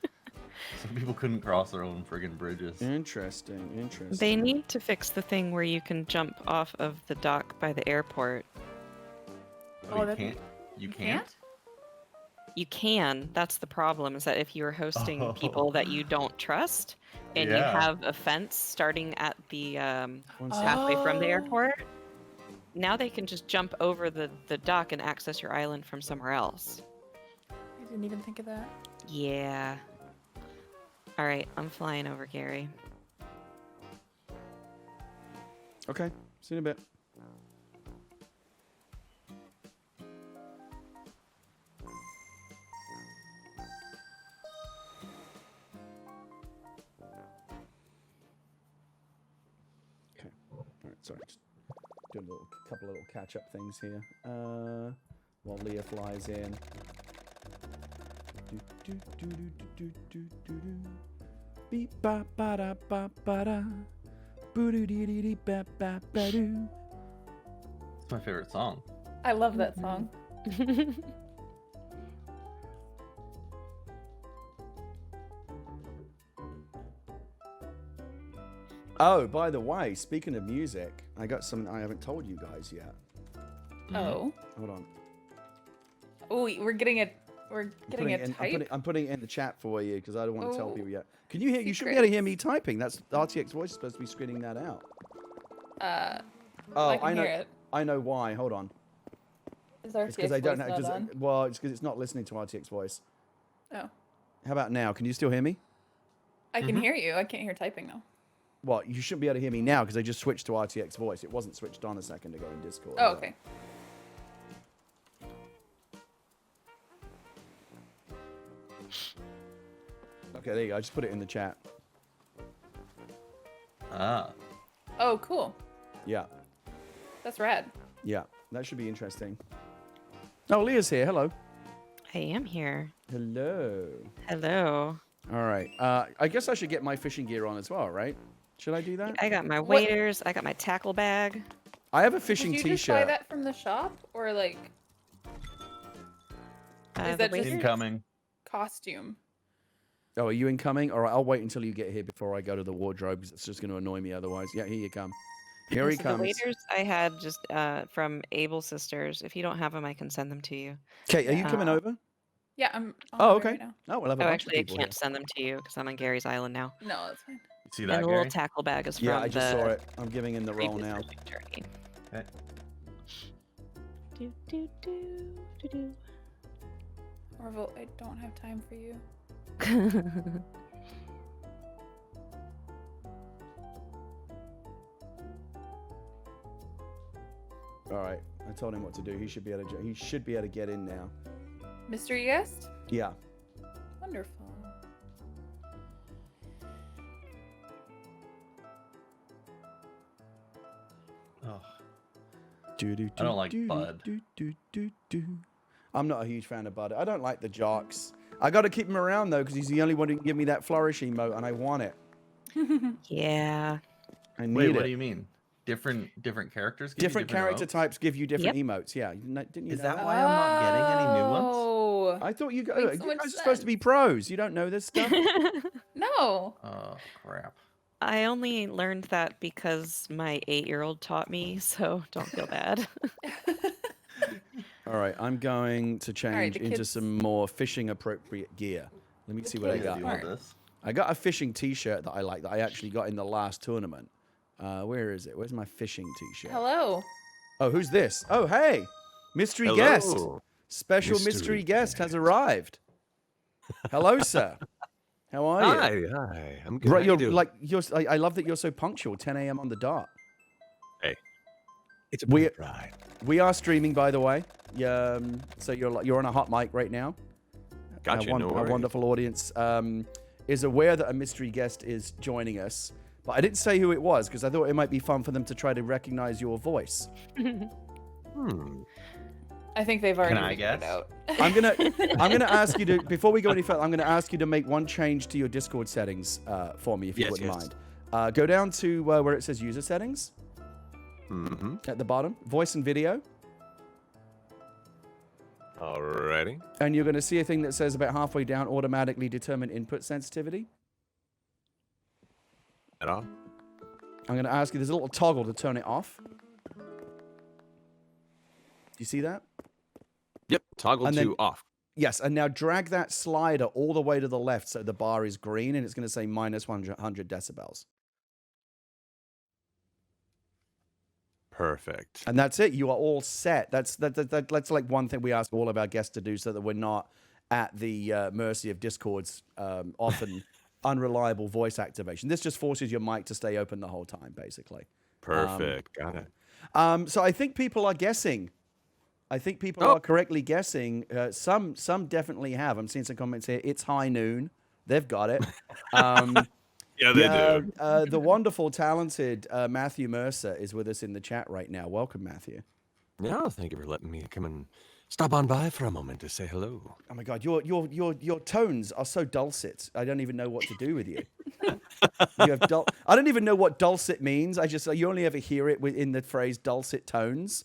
So people couldn't cross their own friggin' bridges. Interesting. Interesting. They need to fix the thing where you can jump off of the dock by the airport. Oh, you that- can't? You can't? You can. That's the problem, is that if you're hosting people that you don't trust and you Yeah. have a fence starting at the One sec. halfway from the Oh. airport, now they can just jump over the dock and access your island from somewhere else. I didn't even think of that. Yeah. All right, I'm flying over, Gary. Okay. See you in a bit. Okay. All right. Sorry. Just doing a couple of little catch-up things here. While Leah flies in. Do, do, do, do, do, do, do, do. Beep ba ba da ba ba da. Boo doo dee dee dee ba ba ba doo. It's my favorite song. I love that song. Oh, by the way, speaking of music, I got something I haven't told you guys yet. Oh. Hold on. Oh, we're getting a type. I'm putting it in the chat for you because I don't want to tell Oh. people yet. Can you hear? You should be able to hear me typing. That's RTX voice is supposed to be screening that out. Oh, I I can know. hear it. I know why. Hold on. Is our It's because I don't know. voice not on? Well, it's because it's not listening to RTX voice. Oh. How about now? Can you still hear me? I can hear you. I can't hear typing though. Well, you shouldn't be able to hear me now because I just switched to RTX voice. It wasn't switched on a second ago in Discord. Oh, okay. Okay, there you go. I just put it in the chat. Ah. Oh, cool. Yeah. That's rad. Yeah. That should be interesting. Oh, Leah's here. Hello. I am here. Hello. Hello. All right. I guess I should get my fishing gear on as well, right? Should I do that? I got my What- waders. I got my tackle bag. I have a Did fishing you just buy t-shirt. that from the shop or like Is The that just- waders? Incoming. costume? Oh, are you incoming? All right, I'll wait until you get here before I go to the wardrobe because it's just going to annoy me otherwise. Yeah, here you come. Here he So comes. the waders I had just from Able Sisters. If you don't have them, I can send them to you. Kate, are you Yeah. coming over? Yeah, I'm on Oh, my way okay. right now. Oh, we'll have a Oh, bunch actually, I of people can't send them to you because I'm on Gary's island now. No, that's fine. You see And that, the little Gary? tackle bag is from Here. Yeah, I just the saw it. I'm giving him the roll previous now. Epic Journey. Okay. Do, do, do, do, do. Orville, I don't have time for you. All right, I told him what to do. He should be able to. He should be able to get in now. Mystery guest? Yeah. Wonderful. I don't like Bud. I'm not a huge fan of Bud. I don't like the jocks. I got to keep him around though because he's the only one who can give me that flourish emote, and I want it. Yeah. I need Wait, it. what do you mean? Different characters? Give you Different character emotes? types give you different emotes. Yeah, didn't you Is know that why I'm not getting any new ones? Oh. I thought you guys, Makes so you much guys are supposed to be pros. You don't know this stuff. No. Oh crap! I only learned that because my 8-year-old taught me, so don't feel bad. All right, I'm going to change the into kids- some more fishing appropriate gear. Let me see what I kids got. Do all this. I got a fishing T-shirt that I like that I actually got in the last tournament. Where is it? Where's my fishing T-shirt? Hello. Oh, who's this? Oh, hey, mystery guest. Special mystery guest has arrived. Hello, sir. How are you? Hi. I'm good. Right, How you you're doing? I love that you're so punctual. 10 a.m. on the dot. It's a we- pride. We are streaming, by the way. So you're on a hot mic right now. Gotcha. Our No worries. wonderful audience is aware that a mystery guest is joining us, but I didn't say who it was because I thought it might be fun for them to try to recognize your voice. I think they've already I figured it guess? out. I'm gonna ask you to, before we go any further, I'm gonna ask you to make one change to your Discord settings for me, if you Yes, wouldn't yes. mind. Go down to where it says user settings Mm-hmm. at the bottom, voice and video, Alrighty. and you're gonna see a thing that says about halfway down, automatically determine input sensitivity. At all? I'm gonna ask you, there's a little toggle to turn it off. Do you see that? Yep. Toggle And to then- off. Yes, and now drag that slider all the way to the left so the bar is green and it's going to say minus 100 decibels. Perfect. And that's it. You are all set. That's like one thing we ask all of our guests to do so that we're not at the mercy of Discord's often unreliable voice activation. This just forces your mic to stay open the whole time, basically. Perfect. Got it. So I think people are guessing. I think people Oh. are correctly guessing. Some definitely have. I'm seeing some comments here. It's high noon. They've got it. Yeah, they do. The wonderful, talented Matthew Mercer is with us in the chat right now. Welcome, Matthew. Yeah, thank you for letting me come and stop on by for a moment to say hello. Oh my God, your tones are so dulcet. I don't even know what to do with you. You have I don't even know what dulcet means. You only ever hear it in the phrase dulcet tones.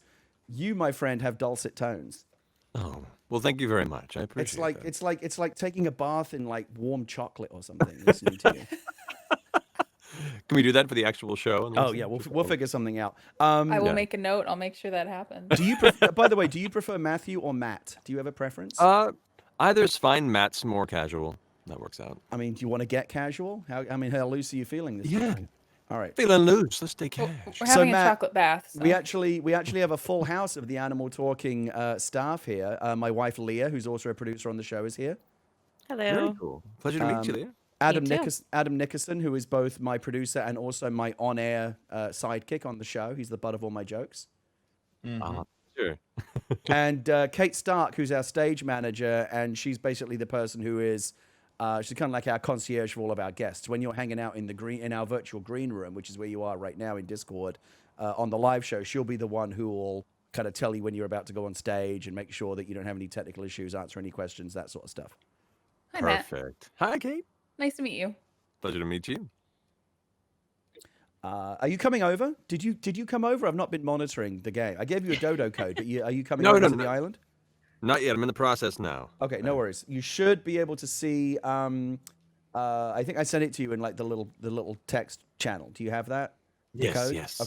You, my friend, have dulcet tones. Oh, well, thank you very much. I appreciate that. It's like taking a bath in like warm chocolate or something. Listening to you. Can we do that for the actual show? and Oh listen? yeah, we'll figure something out. I will Yeah. make a note. I'll make sure that happens. Do you by the way, do you prefer Matthew or Matt? Do you have a preference? Either's fine. Matt's more casual. That works out. I mean, do you want to get casual? How loose are you feeling this Yeah. week? All right. Feeling loose. Let's stay cash. We're So, having Matt, a chocolate bath. So. We actually have a full house of the Animal Talking staff here. My wife Leah, who's also a producer on the show, is here. Very Hello. cool. Pleasure to meet you, Leah. Adam too. Adam Nickerson, who is both my producer and also my on-air sidekick on the show. He's the butt of all my jokes. Sure. And Kate Stark, who's our stage manager, and she's basically the person who is she's kind of like our concierge for all of our guests. When you're hanging out in our virtual green room, which is where you are right now in Discord, on the live show, she'll be the one who will kind of tell you when you're about to go on stage and make sure that you don't have any technical issues, answer any questions, that sort of stuff. Hi, Matt. Perfect. Hi, Kate. Nice to meet you. Pleasure to meet you. Are you coming over? Did you come over? I've not been monitoring the game. I gave you a dodo code, but are you coming No, over no, to the no. island? Not yet. I'm in the process now. Okay, no worries. You should be able to see. I think I sent it to you in like the little text channel. Do you have that? The Yes, code? yes.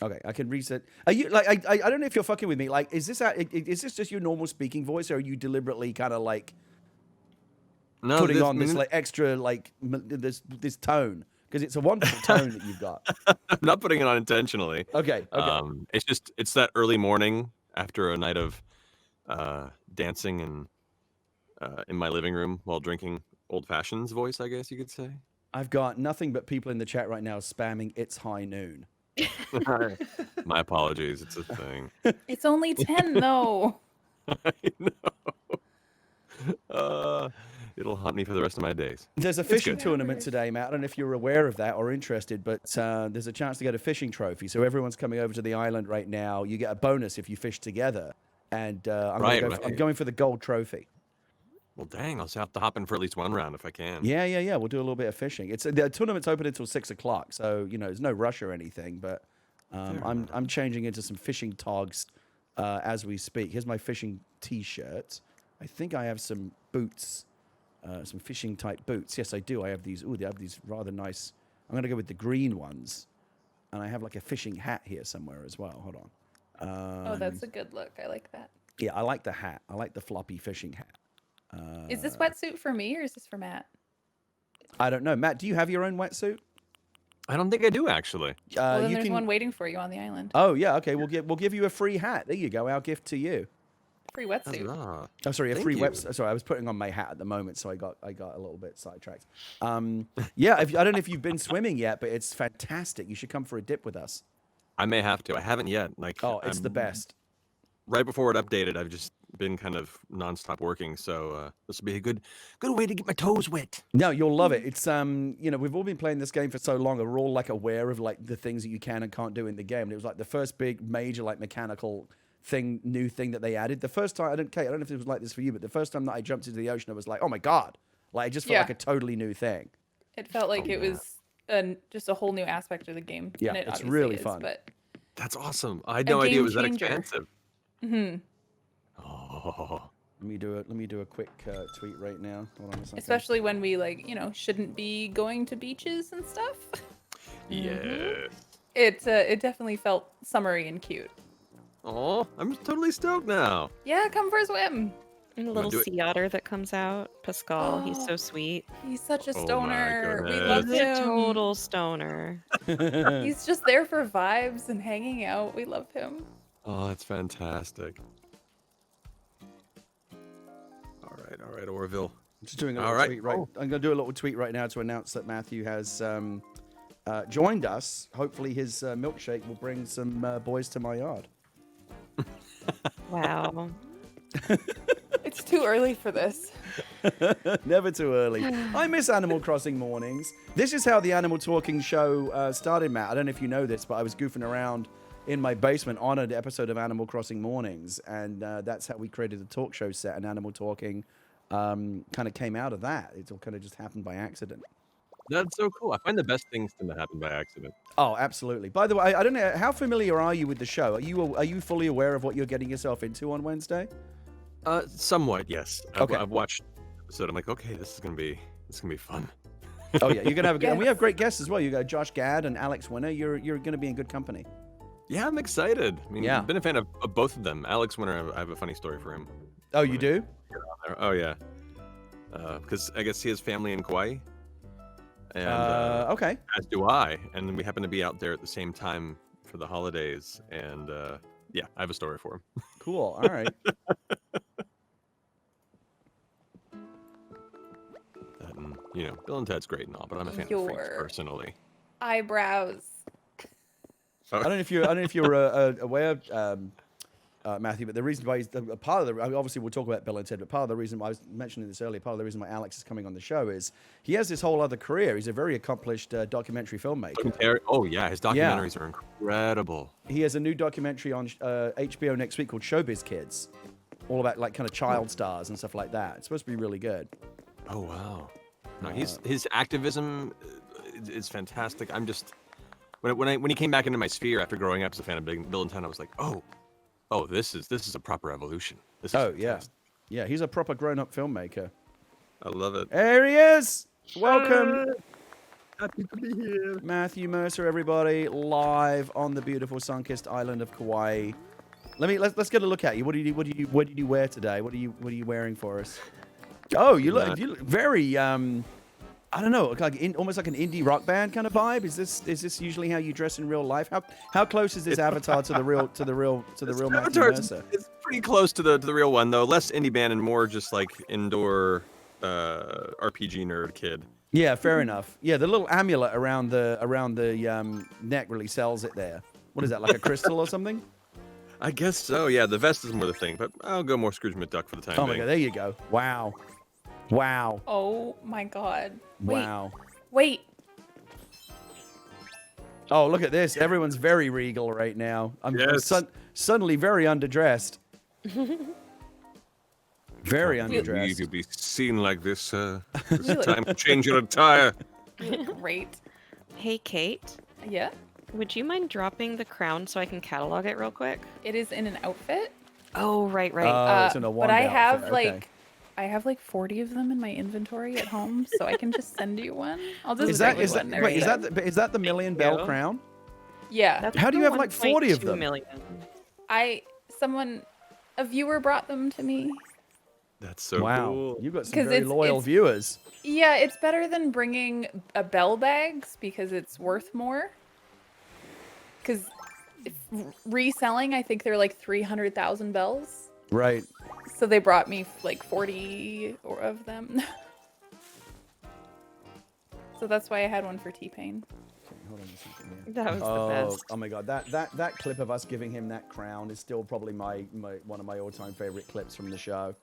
Okay, I can reset. Are you like I don't know if you're fucking with me. Like, is this just your normal speaking voice, or are you deliberately kind of like No, putting on this like extra like this tone? Because it's a wonderful tone that you've got. I'm not putting it on intentionally. Okay. It's that early morning after a night of dancing and in my living room while drinking old fashions voice, I guess you could say. I've got nothing but people in the chat right now spamming "It's high noon." My apologies. It's a thing. It's only 10 though. I know. It'll haunt me for the rest of my days. There's a fishing good. tournament today, Matt. I don't know if you're aware of that or interested, but there's a chance to get a fishing trophy. So everyone's coming over to the island right now. You get a bonus if you fish together. And I'm going for the gold trophy. Well, dang, I'll have to hop in for at least one round if I can. Yeah. We'll do a little bit of fishing. The tournament's open until 6 o'clock, so there's no rush or anything. But I'm changing into some fishing togs as we speak. Here's my fishing T-shirt. I think I have some boots, some fishing type boots. Yes, I do. I have these. Ooh, they have these rather nice. I'm gonna go with the green ones, and I have like a fishing hat here somewhere as well. Hold on. Oh, that's a good look. I like that. Yeah, I like the hat. I like the floppy fishing hat. Is this wetsuit for me or is this for Matt? I don't know. Matt, do you have your own wetsuit? I don't think I do, actually. Well, then there's one waiting for you on the island. Oh yeah, okay. We'll give you a free hat. There you go. Our gift to you. Free wetsuit. Huzzah. Oh, sorry, a Thank free you. website. Sorry, I was putting on my hat at the moment, so I got a little bit sidetracked. Yeah, I don't know if you've been swimming yet, but it's fantastic. You should come for a dip with us. I may have to. I haven't yet. Oh, it's the best. Right before it updated, I've just been kind of nonstop working, so this will be a good way to get my toes wet. No, you'll love it. It's we've all been playing this game for so long, and we're all like aware of like the things that you can and can't do in the game. And it was like the first big major like mechanical new thing that they added. The first time I don't know if it was like this for you, but the first time that I jumped into the ocean, I was like, oh my god, like it just felt like a totally new thing. It felt like it was just a whole new aspect of the game. Yeah, and it it's obviously really is, fun. But That's awesome. I had no idea it was that game changer. expansive. Mhm. Oh, Let me do a quick tweet right now. Hold on a second. Especially when we shouldn't be going to beaches and stuff. yeah. It definitely felt summery and cute. Oh, I'm totally stoked now. Yeah, come for a swim. And a I'm little gonna do it. sea otter that comes out. Pascal, he's so sweet. He's such a Oh my stoner. We goodness. love He's a him. total stoner. He's just there for vibes and hanging out. We love him. Oh, that's fantastic. All right, Orville. Just doing a All little right. tweet right. Oh. I'm going to do a little tweet right now to announce that Matthew has joined us. Hopefully, his milkshake will bring some boys to my yard. Wow. It's too early for this. Never too early. I miss Animal Crossing mornings. This is how the Animal Talking show started, Matt. I don't know if you know this, but I was goofing around in my basement on an episode of Animal Crossing Mornings, and that's how we created the talk show set, and Animal Talking kind of came out of that. It all kind of just happened by accident. That's so cool. I find the best things tend to happen by accident. Oh, absolutely. By the way, I don't know, how familiar are you with the show? Are you fully aware of what you're getting yourself into on Wednesday? Somewhat, yes. Okay. I've watched an episode. I'm like, okay, this is gonna be fun. Oh yeah, you're gonna have a good. And we Yes. have great guests as well. You got Josh Gad and Alex Winter. You're gonna be in good company. Yeah, I'm excited. I mean, Yeah. I've been a fan of both of them. Alex Winter, I have a funny story for him. Oh, you do? Oh yeah, because I guess he has family in Kauai, and Okay. as do I. And we happen to be out there at the same time for the holidays. And yeah, I have a story for him. Cool. All right. Bill and Ted's great and all, but I'm a fan of Freaks Your- personally. Eyebrows. I don't know if you're aware, Matthew, but the reason why part of the obviously we'll talk about Bill and Ted, but part of the reason why I was mentioning this earlier, part of the reason why Alex is coming on the show is he has this whole other career. He's a very accomplished documentary filmmaker. Oh yeah, his documentaries are incredible. He has a new documentary on HBO next week called Showbiz Kids, all about like kind of child stars and stuff like that. It's supposed to be really good. Oh wow. No, his activism is fantastic. I'm just when he came back into my sphere after growing up as a fan of Bill and Ted, I was like, oh, this is a proper evolution. This is fantastic. Yeah, he's a proper grown-up filmmaker. I love it. There he is. Welcome, Happy to be here. Matthew Mercer, everybody, live on the beautiful sun-kissed island of Kauai. Let's get a look at you. What did you wear today? What are you wearing for us? Oh, you look very I don't know, almost like an indie rock band kind of vibe. Is this usually how you dress in real life? How close is this avatar to the real Matthew Avatar Mercer? is pretty close to the real one though. Less indie band and more just like indoor RPG nerd kid. Yeah, fair enough. Yeah, the little amulet around the neck really sells it there. What is that, like a crystal or something? I guess so. Yeah, the vest is more the thing, but I'll go more Scrooge McDuck for the time Oh my being. god, there you go. Wow. Wow. Oh my god. Wow. Wait. Oh, look at this. Everyone's very regal right now. I'm Yes. suddenly very underdressed. Very Can't believe underdressed. you'd be seen like this. It's Really? time to change your attire. You look great. Hey, Kate, Yeah. would you mind dropping the crown so I can catalog it real quick? It is in an outfit. Oh, right. Oh, it's in a But I wand have outfit, like okay. I have like 40 of them in my inventory at home, so I can just send you one. I'll just Is send that you is that one. There wait, you is go. that the million bell you. crown? Yeah. That's How do you for have, like, 40 of 1.2 them? million. A viewer brought them to me. That's so Wow. cool. You've got some 'Cause very it's- loyal it's- viewers. Yeah, it's better than bringing a bell bags because it's worth more. Because reselling, I think they're like 300,000 bells. Right. So they brought me like 40 of them. So that's why I had one for T-Pain. Okay, hold on a second here. That was the Oh, best. oh my god, that clip of us giving him that crown is still probably my one of my all-time favorite clips from the show.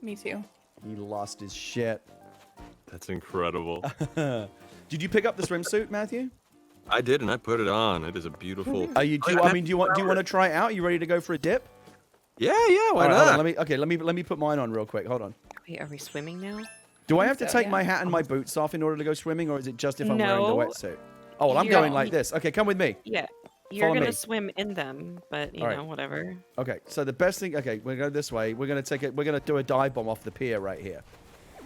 Me too. He lost his shit. That's incredible. Did you pick up the swimsuit, Matthew? I did, and I put it on. It is a beautiful. Are you? Do you I mean, do you want to try it out? Are you ready to go for a dip? Yeah, yeah. Why All right, hold not? on, let me put mine on real quick. Hold on. Wait, are we swimming now? Do I have to so, take yeah. my hat and my boots off in order to go swimming, or is it just if I'm wearing the No. wetsuit? Oh, well, I'm You're- going like this. Okay, come with me. Yeah. You're Follow gonna me. swim in them, but you All right. know, whatever. Okay, so the best thing. Okay, we're going this way. We're gonna take it. We're gonna do a dive bomb off the pier right here.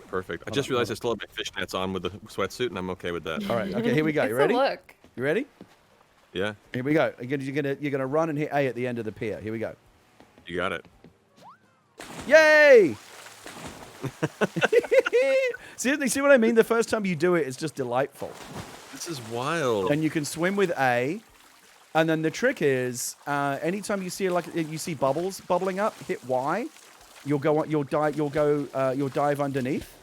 Perfect. I Hold just on, realized I hold still have my fishnets on with the sweatsuit, and I'm okay with that. All right. Okay, here we go. It's You a ready? look. You ready? Yeah, Here we go. You're gonna run and hit A at the end of the pier. Here we go. you got it. Yay! See what I mean? The first time you do it, it's just delightful. This is wild. And you can swim with A. And then the trick is, anytime you see bubbles bubbling up, hit Y. You'll dive underneath.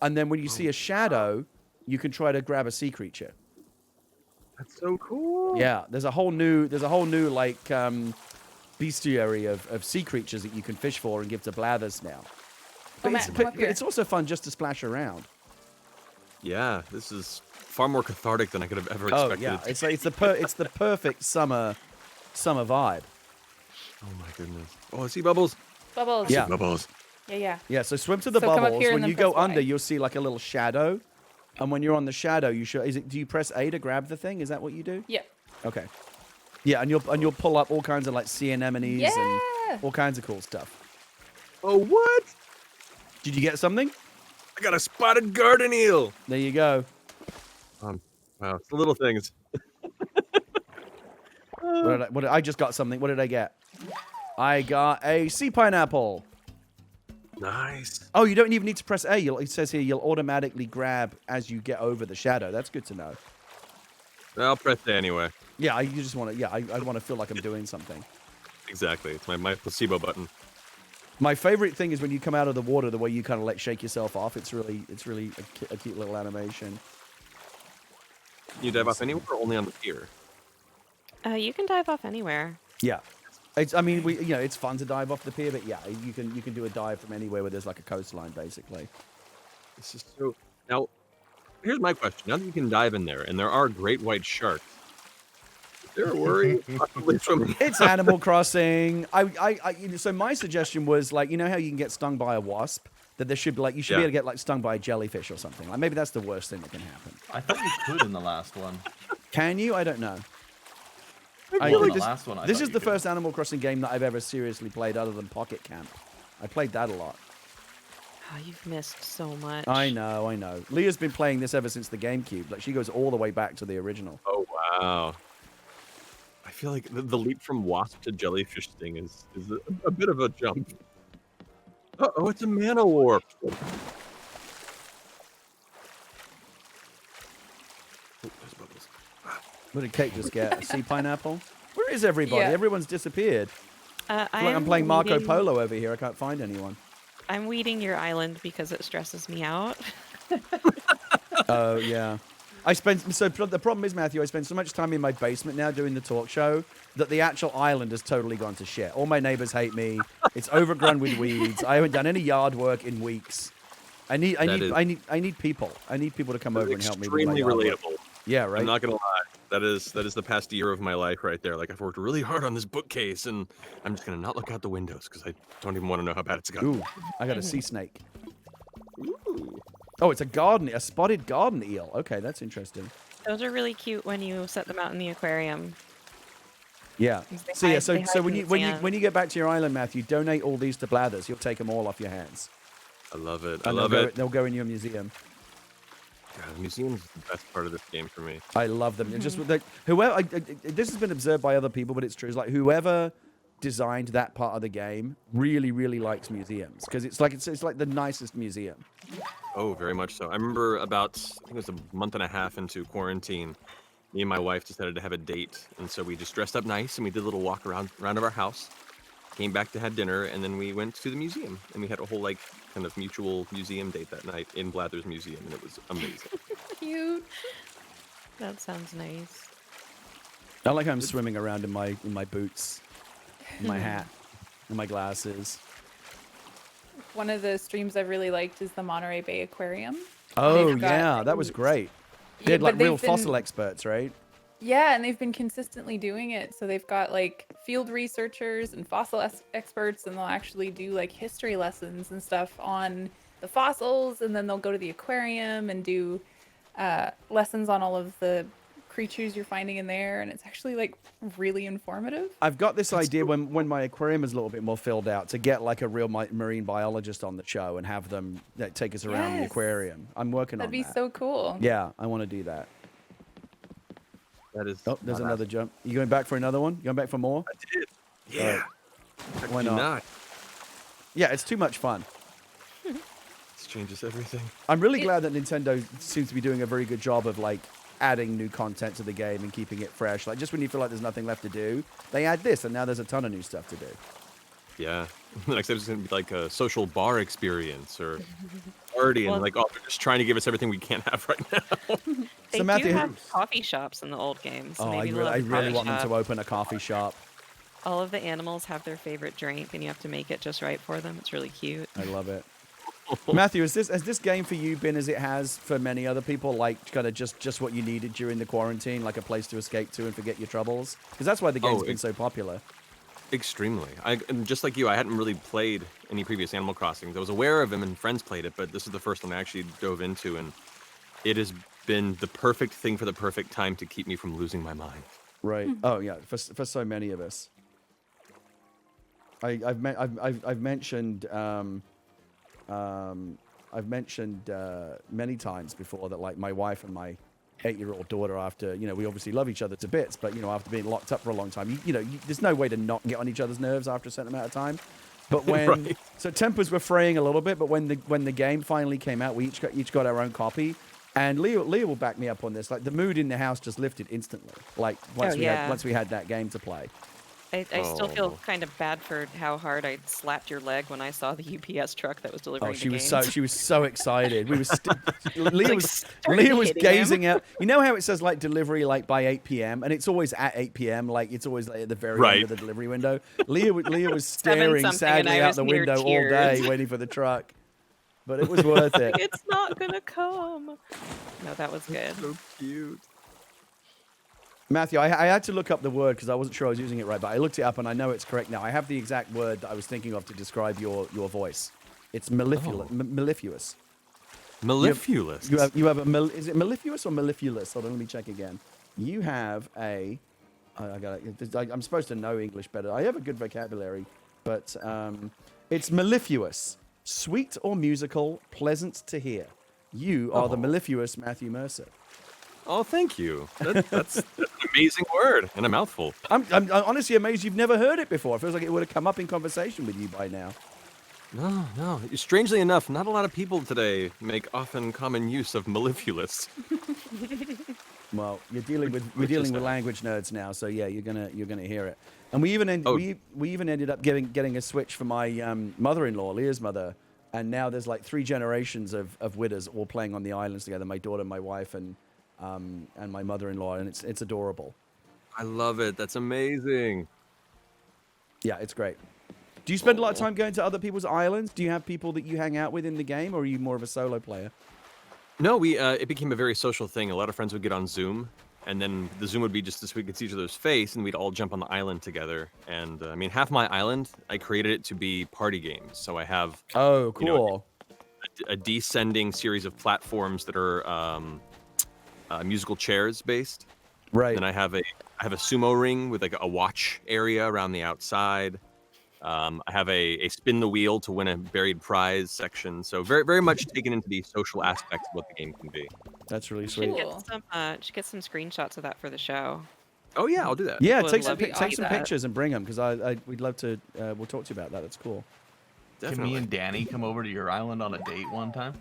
And then when you see a shadow, you can try to grab a sea creature. That's so cool. Yeah, there's a whole new like bestiary of sea creatures that you can fish for and give to blathers now. But, Matt, come up here. it's also fun just to splash around. Yeah, this is far more cathartic than I could have ever Oh expected. yeah, it to it's like it's the perfect summer vibe. Oh my goodness. Oh, I see bubbles. Bubbles. Yeah. Bubbles. Yeah. Yeah, so swim to the So come up bubbles. here and When then you go press Y. under, you'll see like a little shadow. And when you're on the shadow, do you press A to grab the thing? Is that what you do? Yeah. Okay. Yeah, and you'll pull up all kinds of like sea anemones Yeah. and all kinds of cool stuff. Oh, what? Did you get something? I got a spotted garden eel. There you go. Wow, it's the little things. I just got something. What did I get? I got a sea pineapple. Nice. Oh, you don't even need to press A. It says here you'll automatically grab as you get over the shadow. That's good to know. I'll press it anyway. Yeah, you just want to. Yeah, I want to feel like I'm doing something. Exactly. It's my placebo button. My favorite thing is when you come out of the water, the way you kind of like shake yourself off. It's really a cute little animation. Can you dive off anywhere or only on the pier? You can dive off anywhere. Yeah. I mean, it's fun to dive off the pier, but yeah, you can do a dive from anywhere where there's like a coastline, basically. This is so. Now, here's my question. Now that you can dive in there, and there are great white sharks, is there a worry possibly swimming? It's Animal Crossing. So my suggestion was like, you know how you can get stung by a wasp? That there should be like you should be able to get like stung by a jellyfish or something. Like maybe that's the worst thing that can happen. I thought you could in the last one. Can you? I don't know. Well, think in the this- last one, I This thought is you the could. first Animal Crossing game that I've ever seriously played other than Pocket Camp. I played that a lot. Oh, you've missed so much. I know. Leah's been playing this ever since the GameCube. Like she goes all the way back to the original. Oh wow! I feel like the leap from wasp to jellyfish sting is a bit of a jump. Oh, it's a mana warp. Oh, there's bubbles. What did Kate just get? A sea pineapple? Where is everybody? Yeah. Everyone's disappeared. I'm playing Marco Polo over here. I can't find anyone. I'm weeding your island because it stresses me out. Oh yeah. The problem is, Matthew, I spend so much time in my basement now doing the talk show that the actual island has totally gone to shit. All my neighbors hate me. It's overgrown with weeds. I haven't done any yard work in weeks. I need That is- I need people. I need people to come over and help me with my extremely yard work. relatable. Yeah, right. I'm not gonna lie. That is the past year of my life right there. Like I've worked really hard on this bookcase, and I'm just gonna not look out the windows because I don't even want to know how bad it's gotten. Ooh, I got a sea snake. Ooh. Oh, it's a spotted garden eel. Okay, that's interesting. Those are really cute when you set them out in the aquarium. Yeah. They So yeah, hide- so they so hide when in you the when you sand. when you get back to your island, Matthew, donate all these to Blathers. You'll take them all off your hands. I love it. I And love they'll it. They'll go in your museum. God, the museum's the best part of this game for me. I love them. It's just whoever. This has been observed by other people, but it's true. It's like whoever designed that part of the game really, really likes museums because it's like the nicest museum. Oh, very much so. I remember about, I think it was a month and a half into quarantine, me and my wife decided to have a date, and so we just dressed up nice and we did a little walk around of our house, came back to have dinner, and then we went to the museum, and we had a whole like kind of mutual museum date that night in Blather's Museum, and it was amazing. Cute. That sounds nice. I like how I'm swimming around in my boots, in my hat, and my glasses. One of the streams I've really liked is the Monterey Bay Aquarium. Oh They've got- yeah, that was great. They Yeah, had like but real they've fossil been- experts, right? Yeah, and they've been consistently doing it. So they've got like field researchers and fossil experts, and they'll actually do like history lessons and stuff on the fossils, and then they'll go to the aquarium and do lessons on all of the creatures you're finding in there, and it's actually like really informative. I've got this idea when my aquarium is a little bit more filled out to get like a real marine biologist on the show and have them take us around the Yes. aquarium. I'm working That'd on be that. so cool. Yeah, I want to do that. That is. Oh, there's not another jump. You going back for another one? You going back for more? I did. Yeah. How Why could you not? Yeah, it's too much fun. This changes everything. I'm really glad that Nintendo seems to be doing a very good job of like adding new content to the game and keeping it fresh. Like just when you feel like there's nothing left to do, they add this, and now there's a ton of new stuff to do. Yeah. The next episode's gonna be like a social bar experience or party, and Well- like, oh, they're just trying to give us everything we can't have right now. They Matthew- do have coffee shops in the old games. So Oh, maybe I they'll have a really coffee want them shop. to open a coffee shop. All of the animals have their favorite drink, and you have to make it just right for them. It's really cute. I love it. Matthew, has this game for you been as it has for many other people, like kind of just what you needed during the quarantine, like a place to escape to and forget your troubles? Because that's why the game's Oh, been so popular. Extremely. And just like you, I hadn't really played any previous Animal Crossings. I was aware of them and friends played it, but this is the first one I actually dove into, and it has been the perfect thing for the perfect time to keep me from losing my mind. Right. Oh yeah, for so many of us. I've mentioned many times before that like my wife and my 8-year-old daughter, after we obviously love each other to bits, but after being locked up for a long time, there's no way to not get on each other's nerves after a certain amount of time. But when Right. so tempers were fraying a little bit, but when the game finally came out, we each got our own copy. And Leah will back me up on this. Like the mood in the house just lifted instantly. Like once we had that game to play. I still feel Oh. kind of bad for how hard I slapped your leg when I saw the UPS truck that was delivering Oh, the she was games. she was so excited. We was Leah like was started Leah was hitting him. gazing out. You know how it says like delivery like by 8 p.m. and it's always at 8 p.m. Like it's always like, at the very Right. end of the delivery window. Leah was staring 7-something and sadly I out was the near window all day tears. waiting for the truck. But it was worth it. It's not gonna come. No, that was good. So cute. Matthew, I had to look up the word because I wasn't sure I was using it right, but I looked it up and I know it's correct now. I have the exact word that I was thinking of to describe your voice. It's mellifluous. Mellifluous. Mellifluous. You have is it mellifluous or mellifluous? Hold on, let me check again. You have a. I'm supposed to know English better. I have a good vocabulary, but it's mellifluous, sweet or musical, pleasant to hear. You are the Oh. mellifluous Matthew Mercer. Oh, thank you. That's an amazing word and a mouthful. I'm honestly amazed you've never heard it before. It feels like it would have come up in conversation with you by now. No. Strangely enough, not a lot of people today make often common use of mellifluous. Well, we're dealing with language nerds now, so yeah, you're gonna hear it. And we even Oh. we even ended up getting a Switch for my mother-in-law, Leah's mother, and now there's like 3 generations of Widders all playing on the islands together. My daughter, my wife, and my mother-in-law, and it's adorable. I love it. That's amazing. Yeah, it's great. Do you spend a lot of time going to other people's islands? Do you have people that you hang out with in the game, or are you more of a solo player? No, it became a very social thing. A lot of friends would get on Zoom, and then the Zoom would be just so we could see each other's face, and we'd all jump on the island together. And I mean, half my island, I created it to be party games. So I have Oh, cool. you know, a descending series of platforms that are musical chairs based. Right. Then I have a sumo ring with like a watch area around the outside. I have a spin the wheel to win a buried prize section. So very, very much taken into the social aspects of what the game can be. That's really Should sweet. get some screenshots of that for the show. Oh yeah, I'll do that. Yeah, Would take some love to take see some that. pictures and bring them because we'd love to. We'll talk to you about that. That's cool. Definitely. Can me and Danny come over to your island on a date one time?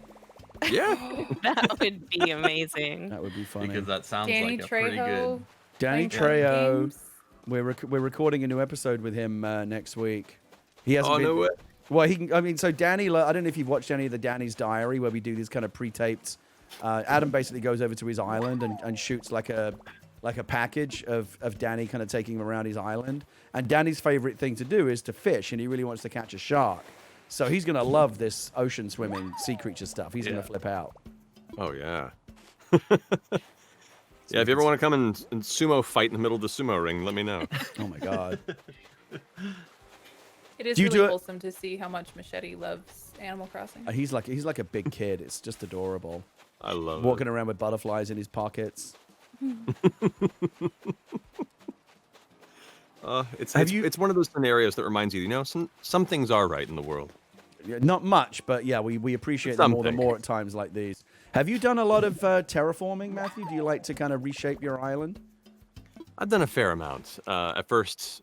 Yeah. That would be amazing. That would be funny. Because that sounds Danny like a pretty Trejo. good. Danny playing party Trejo. games. We're recording a new episode with him next week. He hasn't Oh been. no way. Well, he can. I mean, so Danny. I don't know if you've watched any of the Danny's Diary, where we do these kind of pre-taped. Adam basically goes over to his island and shoots like a package of Danny kind of taking him around his island. And Danny's favorite thing to do is to fish, and he really wants to catch a shark. So he's gonna love this ocean swimming sea creature stuff. He's gonna flip out. Oh yeah. Yeah, if you ever want to come and sumo fight in the middle of the sumo ring, let me know. Oh my god. It is Do you really do it- wholesome to see how much Machete loves Animal Crossing. He's like a big kid. It's just adorable. I love Walking around with butterflies in his pockets. It's one of those scenarios that reminds you, some things are right in the world. Yeah, not much, but yeah, we appreciate them all the Something. more at times like these. Have you done a lot of terraforming, Matthew? Do you like to kind of reshape your island? I've done a fair amount. At first,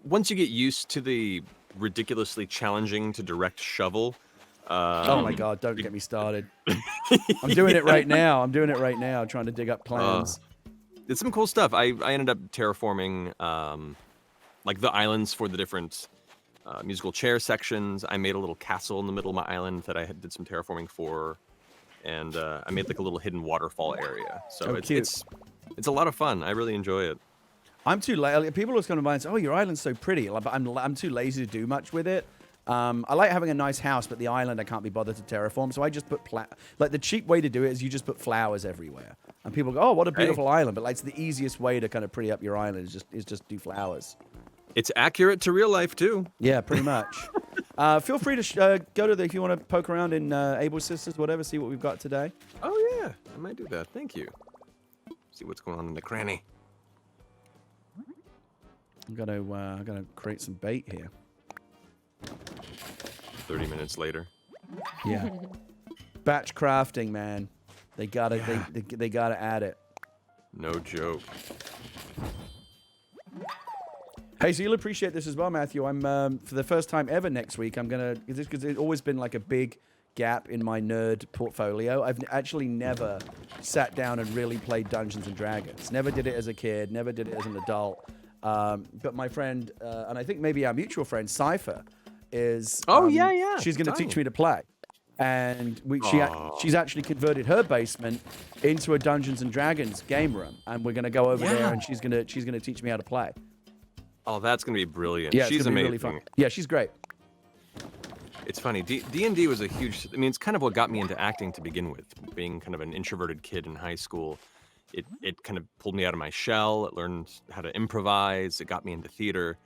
once you get used to the ridiculously challenging to direct shovel. Oh my god, don't get me started. I'm doing it right now. Trying to dig up clams. It's some cool stuff. I ended up terraforming like the islands for the different musical chair sections. I made a little castle in the middle of my island that I did some terraforming for, and I made like a little hidden waterfall area. So Oh, cute. it's a lot of fun. I really enjoy it. I'm too lazy. People always come to mind and say, "Oh, your island's so pretty," but I'm too lazy to do much with it. I like having a nice house, but the island I can't be bothered to terraform. So I just put like the cheap way to do it is you just put flowers everywhere, and people go, "Oh, what a beautiful island!" But like it's the easiest way to kind of pretty up your island is just do flowers. It's accurate to real life too. Yeah, pretty much. Feel free to go to if you want to poke around in Able Sisters, whatever, see what we've got today. Oh yeah, I might do that. Thank you. See what's going on in the cranny. I'm gonna create some bait here. 30 minutes later. Yeah. Batch crafting, man. They gotta they gotta add it. No joke. Hey, so you'll appreciate this as well, Matthew. I'm for the first time ever next week. I'm gonna because it's always been like a big gap in my nerd portfolio. I've actually never sat down and really played Dungeons and Dragons. Never did it as a kid. Never did it as an adult. But my friend, and I think maybe our mutual friend, Cypher, is... yeah. She's going to teach Dying. me to play. And she's actually converted her basement into a Dungeons and Dragons game room. And we're going to go over there and she's going to teach me how to play. Oh, that's gonna be brilliant. Yeah, She's it's gonna be amazing. really fun. Yeah, she's great. It's funny. D&D was a huge... I mean, it's kind of what got me into acting to begin with. Being kind of an introverted kid in high school, it kind of pulled me out of my shell. It learned how to improvise. It got me into theater.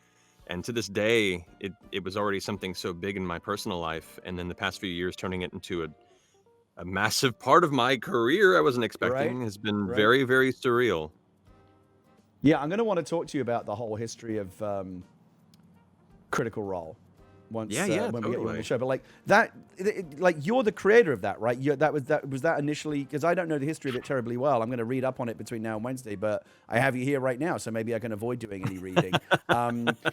And to this day, it was already something so big in my personal life. And then the past few years, turning it into a massive part of my career I wasn't expecting has been very, very surreal. Yeah, I'm going to want to talk to you about the whole history of Critical Role once when we get you on totally. the show. But like that, like you're the creator of that, right? Was that initially, because I don't know the history of it terribly well. I'm going to read up on it between now and Wednesday, but I have you here right now, so maybe I can avoid doing any reading.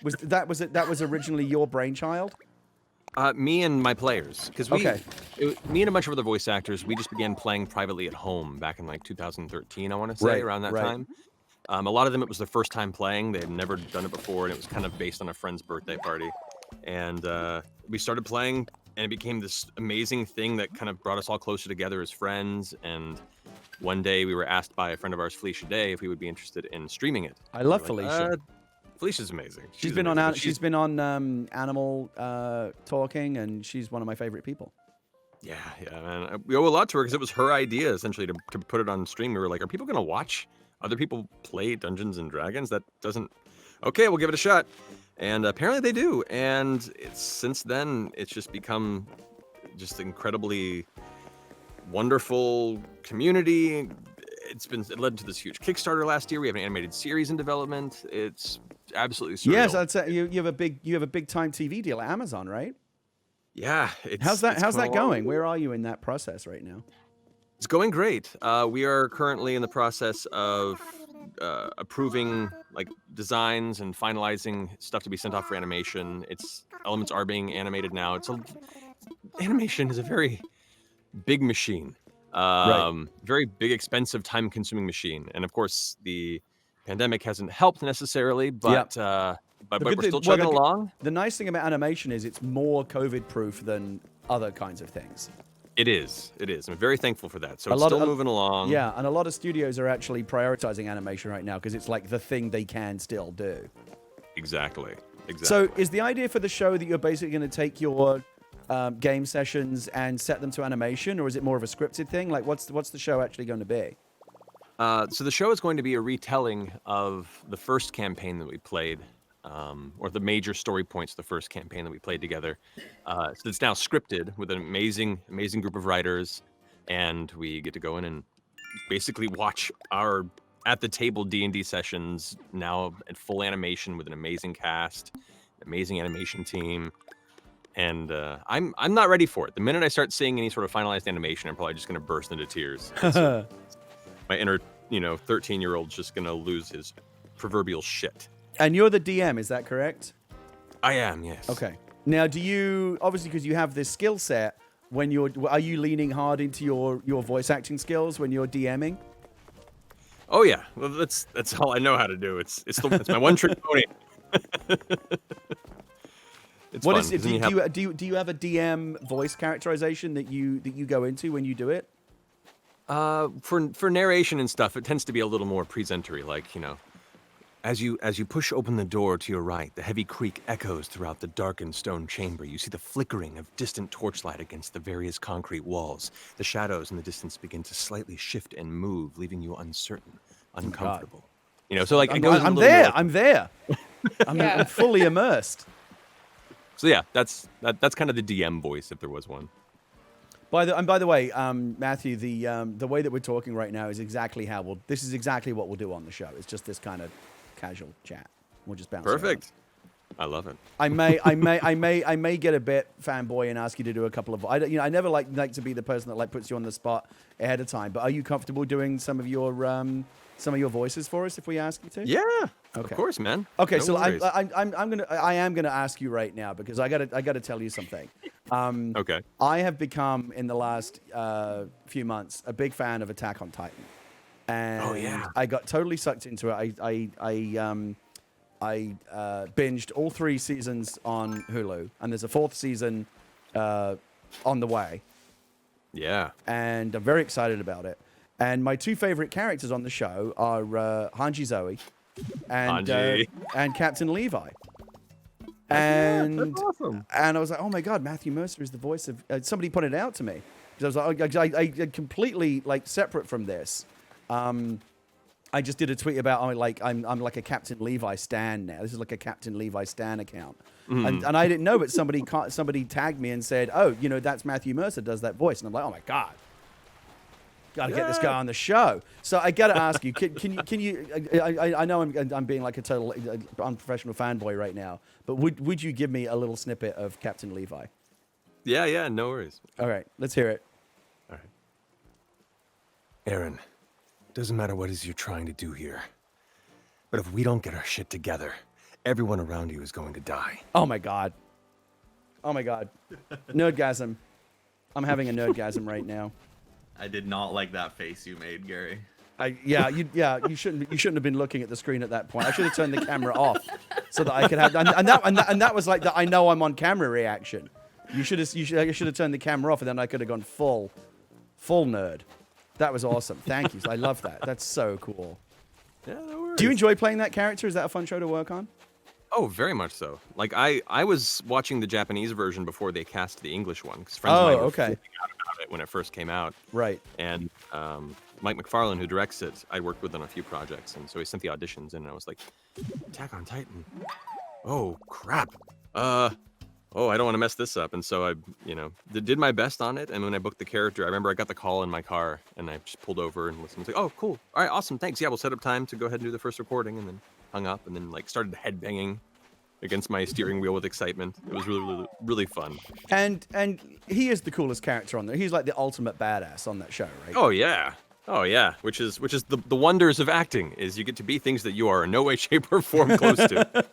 Was that originally your brainchild? Me and my players, because me and a bunch of other voice actors, we just began playing privately at home back in like 2013, I want to say, around that time. A lot of them, it was their first time playing. They had never done it before, and it was kind of based on a friend's birthday party. And we started playing, and it became this amazing thing that kind of brought us all closer together as friends. And one day we were asked by a friend of ours, Felicia Day, if we would be interested in streaming it. I love Felicia. Felicia's amazing. She's been on amazing, but she's been on Animal Talking, and she's one of my favorite people. Yeah, man. We owe a lot to her because it was her idea essentially to put it on stream. We were like, are people gonna watch other people play Dungeons and Dragons? That doesn't. Okay, we'll give it a shot. And apparently they do. And since then it's just become just incredibly wonderful community. It led to this huge Kickstarter last year. We have an animated series in development. It's absolutely surreal. Yes, I'd say you have a big time TV deal at Amazon, right? Yeah. How's that going? Where are you in that process right now? It's going great. We are currently in the process of approving like designs and finalizing stuff to be sent off for animation. Elements are being animated now. Animation is a very big machine. Very big, expensive, time-consuming machine. And of course, the pandemic hasn't helped necessarily, but we're still chugging along. The nice thing about animation is it's more COVID-proof than other kinds of things. It is. I'm very thankful for that. So it's still moving along. Yeah, and a lot of studios are actually prioritizing animation right now because it's like the thing they can still do. Exactly. So is the idea for the show that you're basically going to take your game sessions and set them to animation, or is it more of a scripted thing? Like, what's the show actually going to be? So the show is going to be a retelling of the first campaign that we played, or the major story points of the first campaign that we played together. So it's now scripted with an amazing group of writers, and we get to go in and basically watch our at the table D&D sessions now at full animation with an amazing cast, amazing animation team. And I'm not ready for it. The minute I start seeing any sort of finalized animation, I'm probably just going to burst into tears. My inner, 13-year-old's just going to lose his proverbial shit. And you're the DM, is that correct? I am, yes. Okay. Now, do you, obviously because you have this skill set, are you leaning hard into your voice acting skills when you're DMing? Oh yeah, well, that's all I know how to do. It's my one trick pony. It's what fun, is it? Do you have a DM voice characterization that you go into when you do it? For narration and stuff, it tends to be a little more presentory, like as you push open the door to your right, the heavy creak echoes throughout the darkened stone chamber. You see the flickering of distant torchlight against the various concrete walls. The shadows in the distance begin to slightly shift and move, leaving you uncertain, uncomfortable. So like I'm there. I'm fully immersed. So yeah, that's kind of the DM voice if there was one. By the way, Matthew, the way that we're talking right now is exactly this is exactly what we'll do on the show. It's just this kind of casual chat. We'll just bounce. Perfect. I love it. I may get a bit fanboy and ask you to do a couple of. I never like to be the person that puts you on the spot ahead of time. But are you comfortable doing some of your voices for us if we ask you to? Yeah. Okay. Of course, man. Okay, No so worries. I am gonna ask you right now because I gotta tell you something. Okay. I have become in the last few months a big fan of Attack on Titan, and I got totally sucked into it. I binged all 3 seasons on Hulu, and there's a 4th season on the way. Yeah. And I'm very excited about it. And my 2 favorite characters on the show are Hanji Zoe and Captain Levi. And that's awesome. And I was like, oh my God, Matthew Mercer is the voice of. Somebody pointed it out to me because I was like, I completely separate from this. I just did a tweet about I'm like a Captain Levi stan now. This is like a Captain Levi stan account, and I didn't know, but somebody tagged me and said, oh, that's Matthew Mercer does that voice, and I'm like, oh my God. Got to get this guy on the show. So I got to ask you, can you? I know I'm being like a total unprofessional fanboy right now, but would you give me a little snippet of Captain Levi? Yeah, no worries. All right, let's hear it. All right. Aaron, doesn't matter what it is you're trying to do here, but if we don't get our shit together, everyone around you is going to die. Oh my God. Nerdgasm. I'm having a nerdgasm right now. I did not like that face you made, Gary. You shouldn't have been looking at the screen at that point. I should have turned the camera off so that I could have and that was like the I know I'm on camera reaction. I should have turned the camera off and then I could have gone full nerd. That was awesome. Thank you. I love that. That's so cool. Yeah, no worries. Do you enjoy playing that character? Is that a fun show to work on? Oh, very much so. Like I was watching the Japanese version before they cast the English one because friends of mine were okay. flipping out about it when it first came out. Right. And Mike McFarlane, who directs it, I'd worked with on a few projects, and so he sent the auditions in, and I was like, Attack on Titan. Oh crap. Oh, I don't want to mess this up. And so I, did my best on it. And when I booked the character, I remember I got the call in my car and I just pulled over and listened. I was like, oh, cool. All right, awesome. Thanks. Yeah, we'll set up time to go ahead and do the first recording. And then hung up and then like started headbanging against my steering wheel with excitement. It was really, really, really fun. And he is the coolest character on there. He's like the ultimate badass on that show, right? Oh, yeah. Oh, yeah. Which is the wonders of acting is you get to be things that you are in no way, shape, or form close to.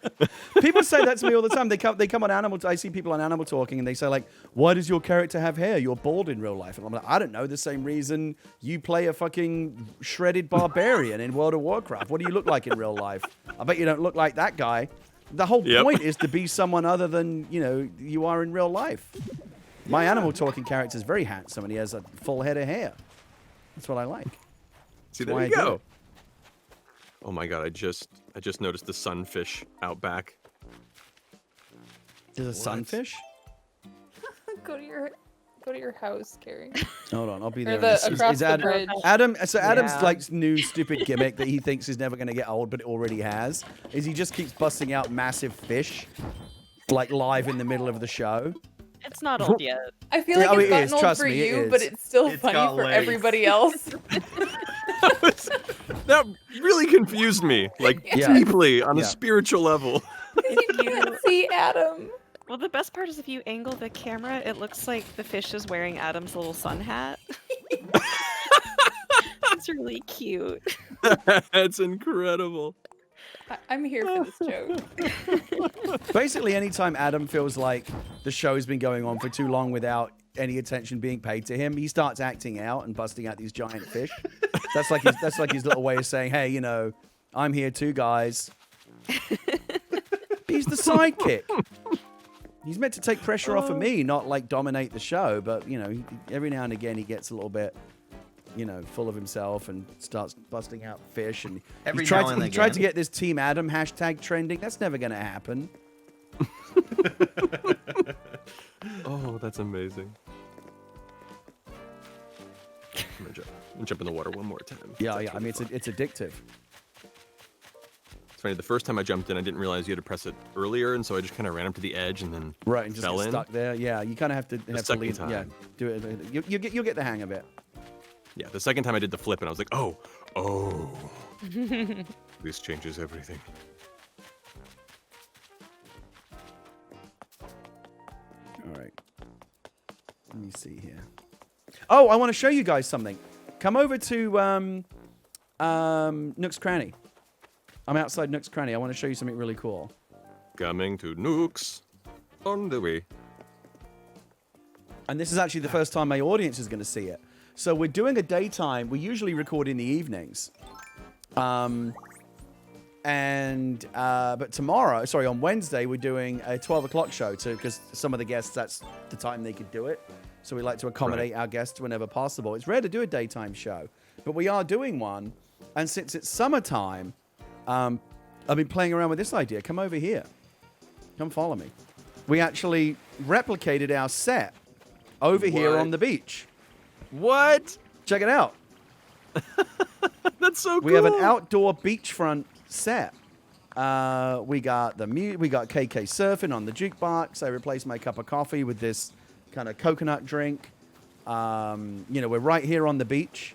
People say that to me all the time. They come on Animal. I see people on Animal Talking, and they say like, "Why does your character have hair? You're bald in real life." And I'm like, I don't know. The same reason you play a fucking shredded barbarian in World of Warcraft. What do you look like in real life? I bet you don't look like that guy. The whole point is to be someone other than you are in real life. My Animal Talking character is very handsome, and he has a full head of hair. That's what I like. See, there you go. Oh my god, I just noticed the sunfish out back. There's a sunfish? Go to your house, Carrie. Hold on, I'll be Or there. across the bridge. Adam's like new stupid gimmick that he thinks is never going to get old, but it already has, is he just keeps busting out massive fish, like live in the middle of the show. It's not old yet. I feel like it's gotten old Trust for me, you, but it's still funny for everybody else. That really confused me, like deeply on a spiritual level. You can't see Adam. Well, the best part is if you angle the camera, it looks like the fish is wearing Adam's little sun hat. It's really cute. That's incredible. I'm here for this joke. Basically, anytime Adam feels like the show's been going on for too long without any attention being paid to him, he starts acting out and busting out these giant fish. That's like his little way of saying, "Hey, I'm here too, guys." He's the sidekick. He's meant to take pressure off of me, not like dominate the show. But every now and again he gets a little bit, full of himself and starts busting out fish. And he tried to get this Team Adam hashtag trending. That's never going to happen. Oh, that's amazing. I'm gonna jump in the water one more time. Yeah. I mean, it's addictive. It's funny. The first time I jumped in, I didn't realize you had to press it earlier, and so I just kind of ran up to the edge and then and just fell get in. stuck there. Yeah, you kind of have to lean. Time. Yeah, do it. You'll get the hang of it. Yeah, the second time I did the flip, and I was like, oh, this changes everything. All right. Let me see here. Oh, I want to show you guys something. Come over to Nook's Cranny. I'm outside Nook's Cranny. I want to show you something really cool. Coming to Nook's on the way. And this is actually the first time my audience is going to see it. So we're doing a daytime. We usually record in the evenings. But on Wednesday, we're doing a 12 o'clock show because some of the guests, that's the time they could do it. So we like to accommodate our guests whenever possible. It's rare to do a daytime show, but we are doing one. And since it's summertime, I've been playing around with this idea. Come over here. Come follow me. We actually replicated our set over here on the beach. What? Check it out. That's so cool. We have an outdoor beachfront set. We got KK surfing on the jukebox. I replaced my cup of coffee with this kind of coconut drink. We're right here on the beach.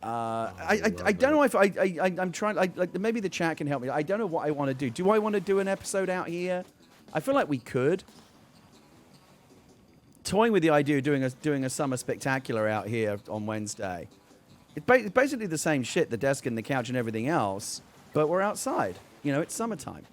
I don't know if I'm trying. Maybe the chat can help me. I don't know what I want to do. Do I want to do an episode out here? I feel like we could. Toying with the idea of doing a summer spectacular out here on Wednesday. It's basically the same shit, the desk and the couch and everything else, but we're outside. It's summertime.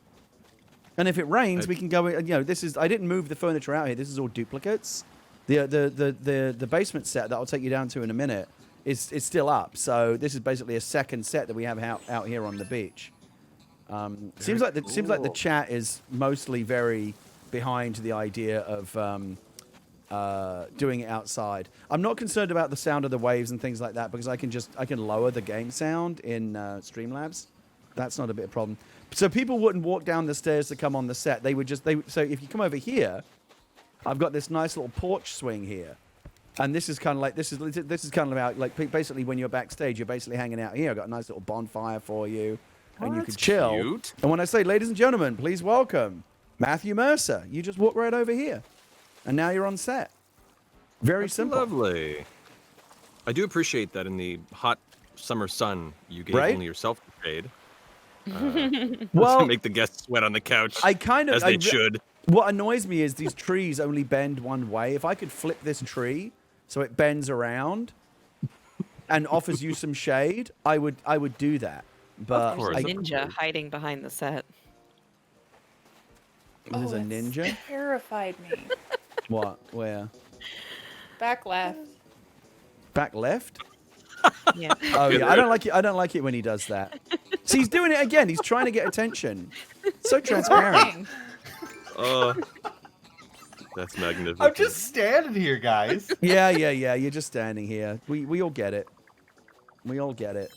And if it rains, we can go. This is. I didn't move the furniture out here. This is all duplicates. The basement set that I'll take you down to in a minute is still up. So this is basically a second set that we have out here on the beach. Seems like the chat is mostly very behind the idea of doing it outside. I'm not concerned about the sound of the waves and things like that because I can lower the game sound in Streamlabs. That's not a bit of a problem. So people wouldn't walk down the stairs to come on the set. They would just so if you come over here, I've got this nice little porch swing here. And this is kind of like this is kind of about like basically when you're backstage, you're basically hanging out here. I've got a nice little bonfire for you, and you can chill. Cute. And when I say, ladies and gentlemen, please welcome Matthew Mercer, you just walk right over here, and now you're on set. Very That's simple. Lovely. I do appreciate that in the hot summer sun, you gave Right? only yourself the shade. Well, to make the guests sweat on the couch, I kind of as they should. What annoys me is these trees only bend one way. If I could flip this tree so it bends around and offers you some shade, I would do that. But course, I, of Ninja hiding behind the set. there's a that's ninja. Terrified me. What? Where? Back left. Back left? Yeah. Oh yeah, I don't like it. I don't like it when he does that. See, he's doing it again. He's trying to get attention. So transparent. That's magnificent. I'm just standing here, guys. Yeah. You're just standing here. We all get it. We all get it.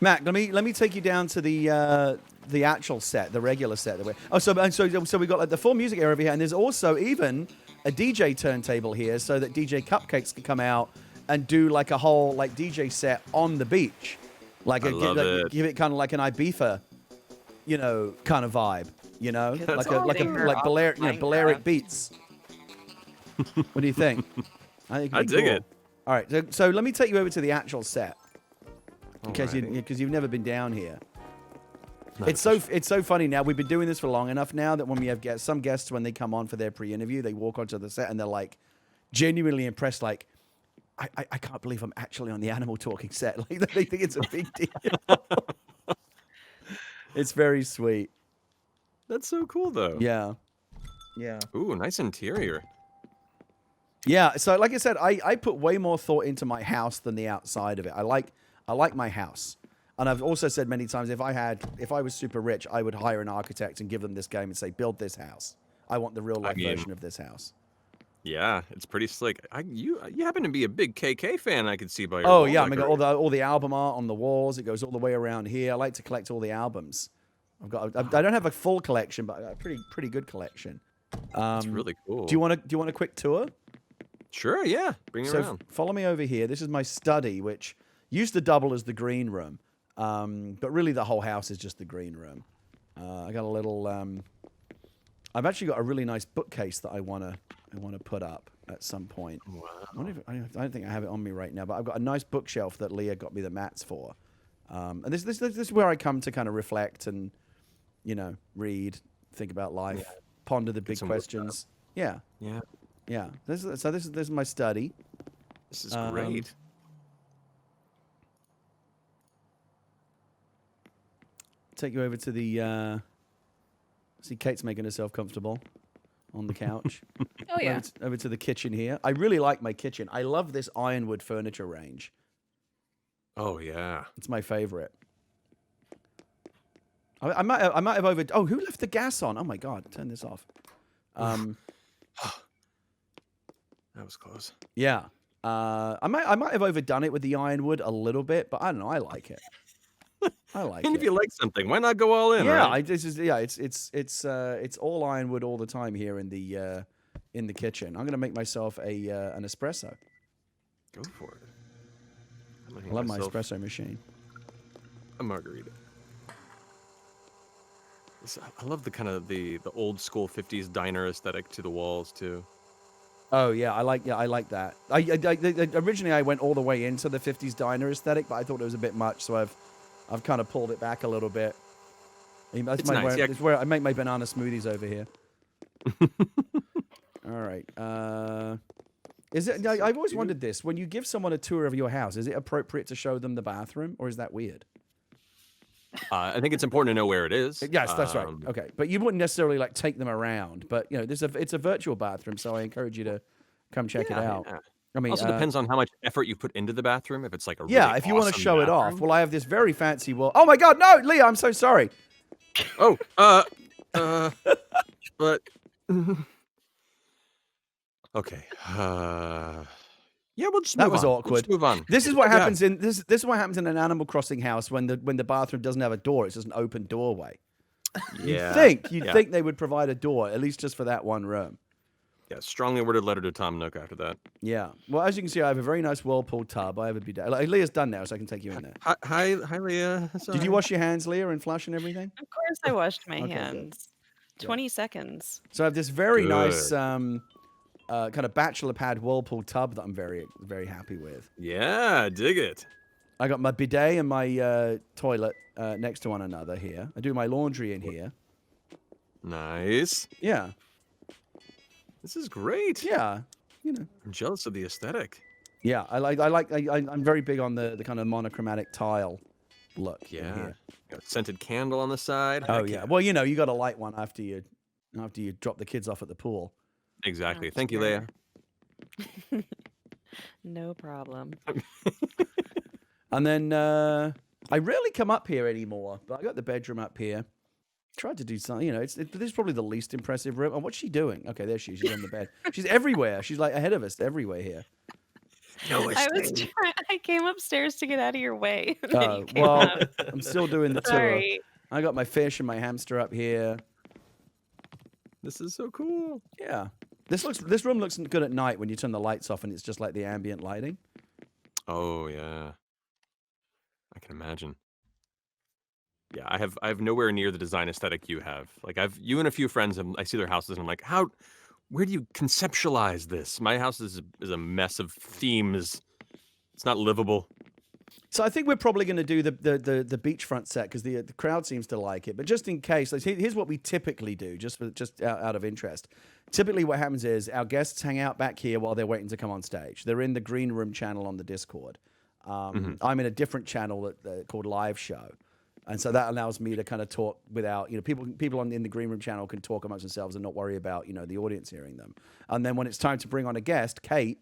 Mac, let me take you down to the actual set, the regular set. So we got like the full music area over here, and there's also even a DJ turntable here, so that DJ Cupcakes can come out and do like a whole like DJ set on the beach, like give it kind of like an Ibiza, kind of vibe, That's like awesome. Balearic beats. What do you think? I think I dig it. All right, so let me take you over to the actual set. Because Alrighty. you've never been down here. Not It's so funny now. We've been doing this for long enough now that when we have some guests, when they come on for their pre-interview, they walk onto the set and they're like genuinely impressed. Like, I can't believe I'm actually on the Animal Talking set. Like they think it's a big deal. It's very sweet. That's so cool, though. Yeah. Ooh, nice interior. Yeah. So like I said, I put way more thought into my house than the outside of it. I like my house. And I've also said many times, if I was super rich, I would hire an architect and give them this game and say, build this house. I want the real life version of this house. Yeah, it's pretty slick. You happen to be a big KK fan, I could see by your Oh wall yeah, I mean, got decoration. all the album art on the walls. It goes all the way around here. I like to collect all the albums. I don't have a full collection, but a pretty good collection. It's really cool. Do you want a quick tour? Sure, yeah. Bring it around. Follow me over here. This is my study, which used to double as the green room, but really the whole house is just the green room. I got a little. I've actually got a really nice bookcase that I wanna put up at some point. Wow. I don't think I have it on me right now, but I've got a nice bookshelf that Leah got me the mats for. And this is where I come to kind of reflect and, read, think about life, ponder the big some work questions. Yeah. Yeah. This is my study. This is great. Take you over to the. See, Kate's making herself comfortable on the couch. Oh yeah. Over to the kitchen here. I really like my kitchen. I love this ironwood furniture range. Oh yeah. It's my favorite. I might have over. Oh, who left the gas on? Oh my God! Turn this off. That was close. Yeah. I might have overdone it with the ironwood a little bit, but I don't know. I like it. I like And it. if you like something, why not go all in? Yeah, right? it's all ironwood all the time here in the kitchen. I'm gonna make myself an espresso. Go for it. I'm gonna I love my myself espresso machine. a margarita. I love the kind of the old school 50s diner aesthetic to the walls too. Oh yeah, I like that. Originally I went all the way into the 50s diner aesthetic, but I thought it was a bit much, so I've kind of pulled it back a little bit. That's It's nice, yeah. It's where I make my banana smoothies over here. All right. Is it? I've always wondered this. When you give someone a tour of your house, is it appropriate to show them the bathroom, or is that weird? I think it's important to know where it is. Yes, that's right. Okay, but you wouldn't necessarily like take them around. But it's a virtual bathroom, so I encourage you to come check it out. Yeah. I mean, Also depends on how much effort you put into the bathroom. If it's like a yeah, really if you want to awesome show it off. bathroom. Well, I have this very fancy wall. Oh my God, no, Leah, I'm so sorry. Oh, but okay. Yeah, Yeah, we'll just That move was on. We'll awkward. just move on. This is what Yeah. happens in this is what happens in an Animal Crossing house when the bathroom doesn't have a door. It's just an open doorway. Yeah. You'd Yeah. think they would provide a door at least just for that one room. Yeah, strongly worded letter to Tom Nook after that. Yeah. Well, as you can see, I have a very nice whirlpool tub. I have a bidet. Like, Leah's done now, so I can take you in there. Hi, Leah. Did Sorry. you wash your hands, Leah, and flush and everything? Of course, I washed my Okay, good. hands. 20 seconds. So I have this very nice Good. kind of bachelor pad whirlpool tub that I'm very, very happy with. Yeah, dig it. I got my bidet and my toilet next to one another here. I do my laundry in here. Nice. Yeah. This is great. Yeah. You know. I'm jealous of the aesthetic. Yeah. I'm very big on the kind of monochromatic tile look. in Yeah. here. Got a scented candle on the side. Oh Heck yeah. Well, you know, you got to light one after you drop the kids off at the pool. Exactly. Oh, Thank you, Leah. sure. No problem. And then I rarely come up here anymore, but I got the bedroom up here. Tried to do something, you know. This is probably the least impressive room. Oh, what's she doing? Okay, there she is. She's on the bed. She's everywhere. She's like ahead of us everywhere here. I came upstairs to get out of your way. and then you came Well, up. I'm still doing the tour. Sorry. I got my fish and my hamster up here. This is so cool. Yeah. This room looks good at night when you turn the lights off and it's just like the ambient lighting. Oh yeah. I can imagine. Yeah, I have nowhere near the design aesthetic you have. Like you and a few friends, I see their houses and I'm like, where do you conceptualize this? My house is a mess of themes. It's not livable. So I think we're probably going to do the beachfront set because the crowd seems to like it. But just in case, like, here's what we typically do, just out of interest. Typically, what happens is our guests hang out back here while they're waiting to come on stage. They're in the green room channel on the Discord. I'm in a different channel called Live Show. And so that allows me to kind of talk without, you know, people in the green room channel can talk amongst themselves and not worry about, you know, the audience hearing them. And then when it's time to bring on a guest, Kate,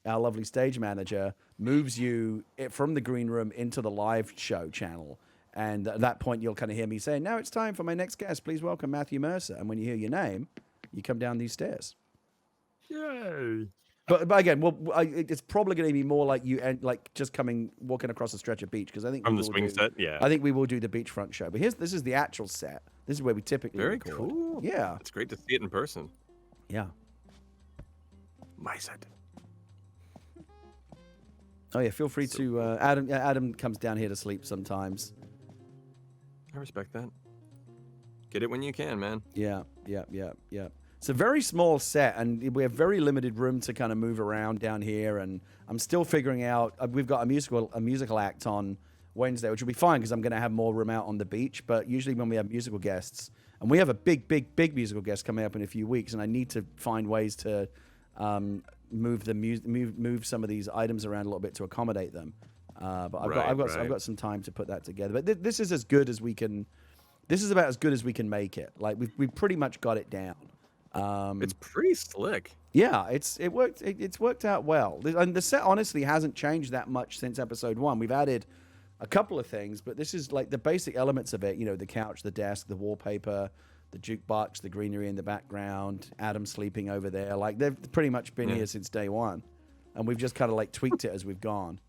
our lovely stage manager, moves you from the green room into the live show channel. And at that point, you'll kind of hear me saying, now it's time for my next guest. Please welcome Matthew Mercer. And when you hear your name, you come down these stairs. Yay. But again, it's probably going to be more like like just walking across a stretch of beach because I think From we the will swing do- set, yeah. I think we will do the beachfront show. But this is the actual set. This is where we typically Very record. cool. Yeah, It's great to see it in person. yeah. My set. Oh yeah, feel free to Adam comes down here to sleep sometimes. I respect that. Get it when you can, man. Yeah. It's a very small set, and we have very limited room to kind of move around down here. And I'm still figuring out. We've got a musical act on Wednesday, which will be fine because I'm going to have more room out on the beach. But usually when we have musical guests, and we have a big musical guest coming up in a few weeks, and I need to find ways to move some of these items around a little bit to accommodate them. But I've got some time to put that together. But this is as good as we can. This is about as good as we can make it. Like we've pretty much got it down. It's pretty slick. Yeah, it's worked out well. And the set honestly hasn't changed that much since episode 1. We've added a couple of things, but this is like the basic elements of it. You know, the couch, the desk, the wallpaper, the jukebox, the greenery in the background, Adam sleeping over there. Like they've pretty much been here since day 1, and we've just kind of like tweaked it as we've gone.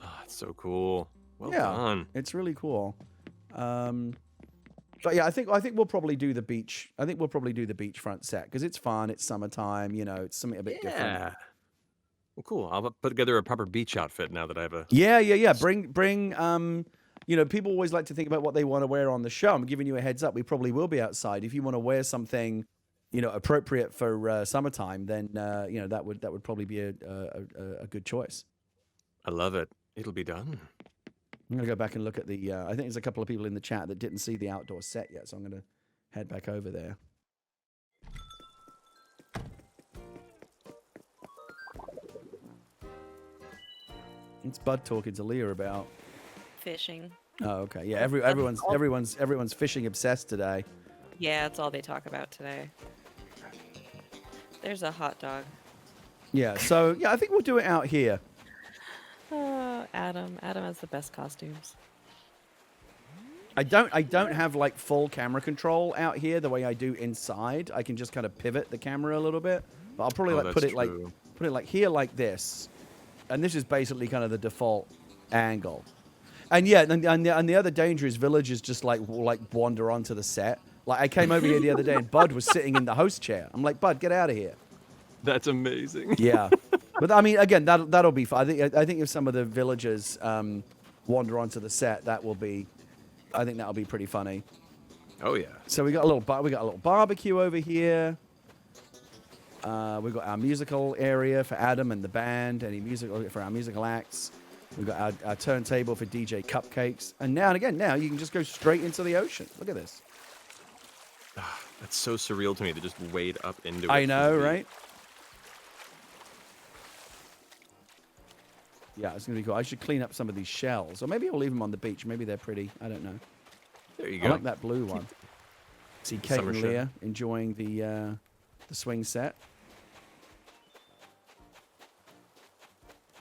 Oh, it's so cool. Well done. It's really cool. But yeah, I think we'll probably do the beach. I think we'll probably do the beachfront set because it's fun. It's summertime. You know, it's something a bit different. Yeah. Well, cool. I'll put together a proper beach outfit now that I have a. Yeah. Bring. You know, people always like to think about what they want to wear on the show. I'm giving you a heads up. We probably will be outside. If you want to wear something, you know, appropriate for summertime, then you know that would probably be a good choice. I love it. It'll be done. I'm gonna go back and look at the. I think there's a couple of people in the chat that didn't see the outdoor set yet, so I'm gonna head back over there. It's Bud talking to Leah about Fishing. Oh, okay. Yeah, everyone's fishing obsessed today. Yeah, that's all they talk about today. There's a hot dog. Yeah, so yeah, I think we'll do it out here. Adam has the best costumes. I don't have like full camera control out here the way I do inside. I can just kind of pivot the camera a little bit, but I'll probably put it like here like this, And this is basically kind of the default angle. And yeah, and the other danger is villagers just like wander onto the set. Like I came over here the other day and Bud was sitting in the host chair. I'm like, Bud, get out of here. That's amazing. Yeah, but I mean, again, that'll be fun. I think if some of the villagers wander onto the set, that'll be pretty funny. Oh yeah. So we got a little barbecue over here. We've got our musical area for Adam and the band. Any musical for our musical acts. We've got our turntable for DJ Cupcakes. And now you can just go straight into the ocean. Look at this. That's so surreal to me to just wade up into it. I know, right? Yeah, it's going to be cool. I should clean up some of these shells. Or maybe I'll leave them on the beach. Maybe they're pretty. I don't know. There you I go. like that blue one. See Kate Summer and show. Leah enjoying the swing set.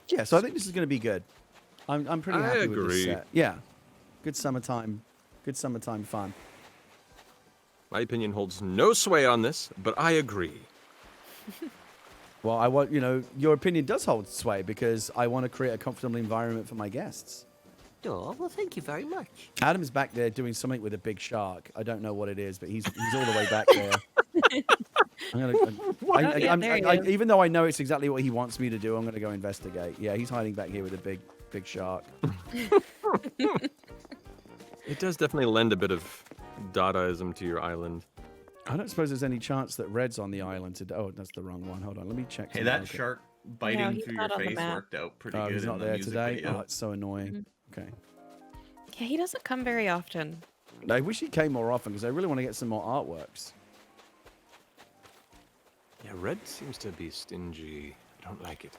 Yeah, so I think this is going to be good. I'm pretty I happy with this agree. set. Yeah, good summertime fun. My opinion holds no sway on this, but I agree. Well, I want your opinion does hold sway because I want to create a comfortable environment for my guests. Oh, well, thank you very much. Adam's back there doing something with a big shark. I don't know what it is, but he's all the way back there. Even though I know it's exactly what he wants me to do, I'm gonna go investigate. Yeah, he's hiding back here with a big shark. It does definitely lend a bit of Dadaism to your island. I don't suppose there's any chance that Red's on the island today. Oh, that's the wrong one. Hold on, let me check. Hey, something. that Okay. shark No, biting he's through not your on the face map. worked out pretty Oh, good he's in not the there music today. video. Oh, it's so annoying. Okay. Yeah, he doesn't come very often. I wish he came more often because I really want to get some more artworks. Yeah, Red seems to be stingy. I don't like it.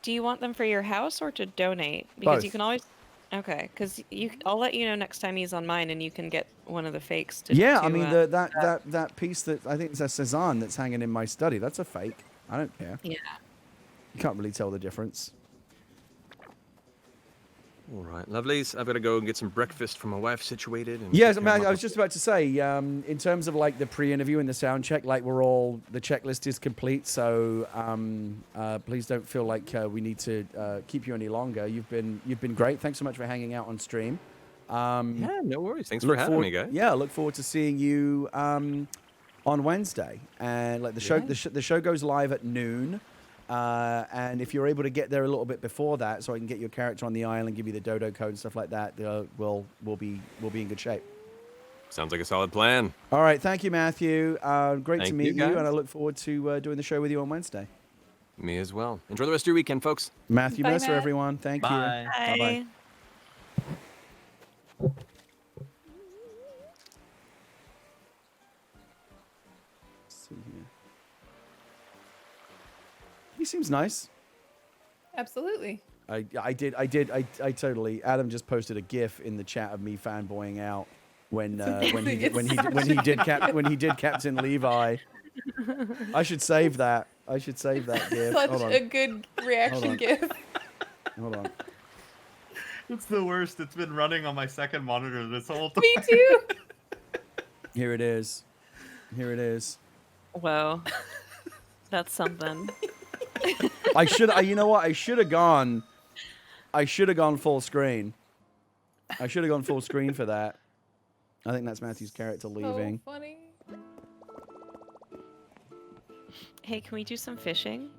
Do you want them for your house or to donate? Because you Both. can always. Okay, because I'll let you know next time he's on mine, and you can get one of the fakes to. Yeah, to, I mean that piece that I think it's a Cezanne that's hanging in my study. That's a fake. I don't care. Yeah. You can't really tell the difference. All right, lovelies. I've got to go and get some breakfast for my wife situated. And Yes, take man, care of I my- was just about to say, in terms of like the pre-interview and the sound check, like the checklist is complete. So please don't feel like we need to keep you any longer. You've been great. Thanks so much for hanging out on stream. Yeah, no worries. Thanks for Look having forward- me, guys. Yeah, look forward to seeing you on Wednesday. And like the show goes live at noon. And if you're able to get there a little bit before that, so I can get your character on the island, give you the dodo code and stuff like that, we'll be in good shape. Sounds like a solid plan. All right, thank you, Matthew. Great to Thank meet you, you, guys. and I look forward to doing the show with you on Wednesday. Me as well. Enjoy the rest of your weekend, folks. Matthew Bye, Mercer, Matt. everyone. Thank Bye. you. Bye. Bye-bye. See here. He seems nice. Absolutely. I totally. Adam just posted a GIF in the chat of me fanboying out when he did Captain Levi. I should save that. GIF. Such Hold on. a good reaction on. gift. Hold on. It's the worst. It's been running on my second monitor this whole time. Me too. Here it is. Here it is. Whoa. That's something. I should. You know what? I should have gone full screen. I should have gone full screen for that. I think that's Matthew's character leaving. So funny. Hey, can we do some fishing?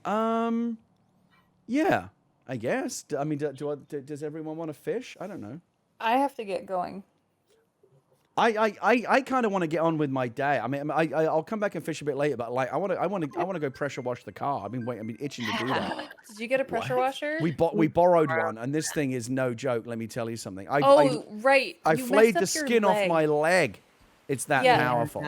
Yeah, I guess. I mean, does everyone want to fish? I don't know. I have to get going. I kind of want to get on with my day. I mean, I'll come back and fish a bit later, but like I want to go pressure wash the car. I've been itching to do that. Did you get a pressure washer? We borrowed one, and this thing is no joke. Let me tell you something. Right. I You flayed the messed up your leg off leg. my leg. It's that Yeah. powerful.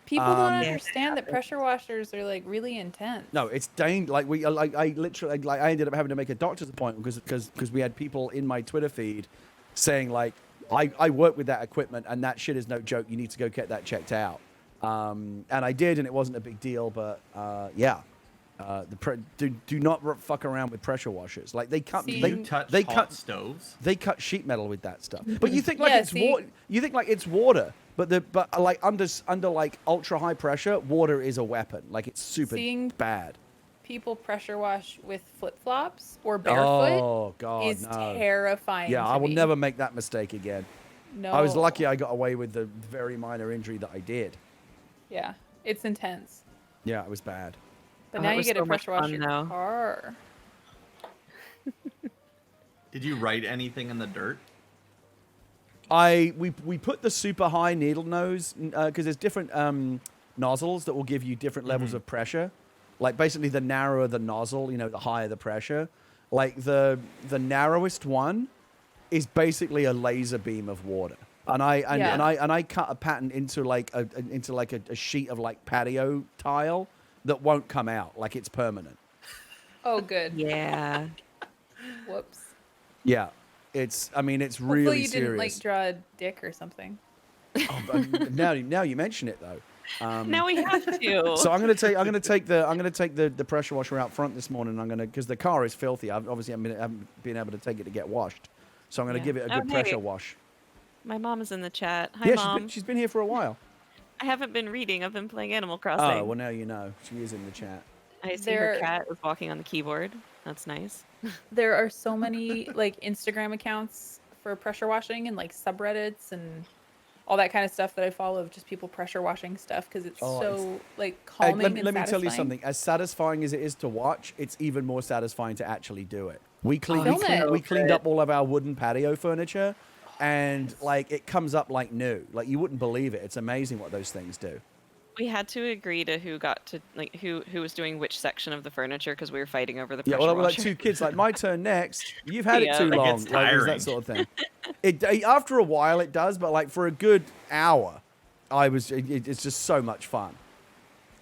People don't Yeah. understand that pressure washers are like really intense. No, it's like I literally I ended up having to make a doctor's appointment because we had people in my Twitter feed saying like I work with that equipment and that shit is no joke. You need to go get that checked out. And I did, and it wasn't a big deal. But yeah, do not fuck around with pressure washers. Like they cut See, You touch they hot cut stoves? they cut sheet metal with that stuff. But you think like Yeah, it's see- water. You think like it's water. But like under like ultra high pressure, water is a weapon. Like it's super Seeing- bad. people pressure wash with flip flops or barefoot Oh God, is no. terrifying. Yeah, to I will me. never make that mistake again. No. I was lucky I got away with the very minor injury that I did. Yeah, it's intense. Yeah, it was bad. But Oh, now it you was get to so much pressure wash fun, your though. car. Did you write anything in the dirt? We put the super high needle nose because there's different nozzles that will give you different levels of pressure. Like basically, the narrower the nozzle, you know, the higher the pressure. Like the narrowest one is basically a laser beam of water. And I cut a pattern into like a sheet of like patio tile that won't come out. Like it's permanent. Oh, good. Yeah. Whoops. Yeah, it's really Hopefully you serious. didn't like draw a dick or something. Oh, but now you mention it though. Now we have to. So I'm gonna take the pressure washer out front this morning. Because the car is filthy. I've obviously haven't been able to take it to get washed. So I'm gonna Yeah. give it a Oh, good hey. pressure wash. My mom is in the chat. Hi, Yeah, Mom. she's been here for a while. I haven't been reading. I've been playing Animal Crossing. Oh well, now you know. She is in the chat. I see her cat is walking on the keyboard. That's nice. There are so many like Instagram accounts for pressure washing and like subreddits and all that kind of stuff that I follow of just people pressure washing stuff because it's Oh, so like calming and let me tell you satisfying. something. As satisfying as it is to watch, it's even more satisfying to actually do it. We Film it. we cleaned up all of our wooden patio furniture, and like it comes up like new. Like you wouldn't believe it. It's amazing what those things do. We had to agree to who got to like who was doing which section of the furniture because we were fighting over the Yeah, pressure well, we're like washer. two kids. Like my turn next. You've had Yeah, it too that long. gets Like, it was tiring. that sort of thing. After a while it does, but like for a good hour, it's just so much fun.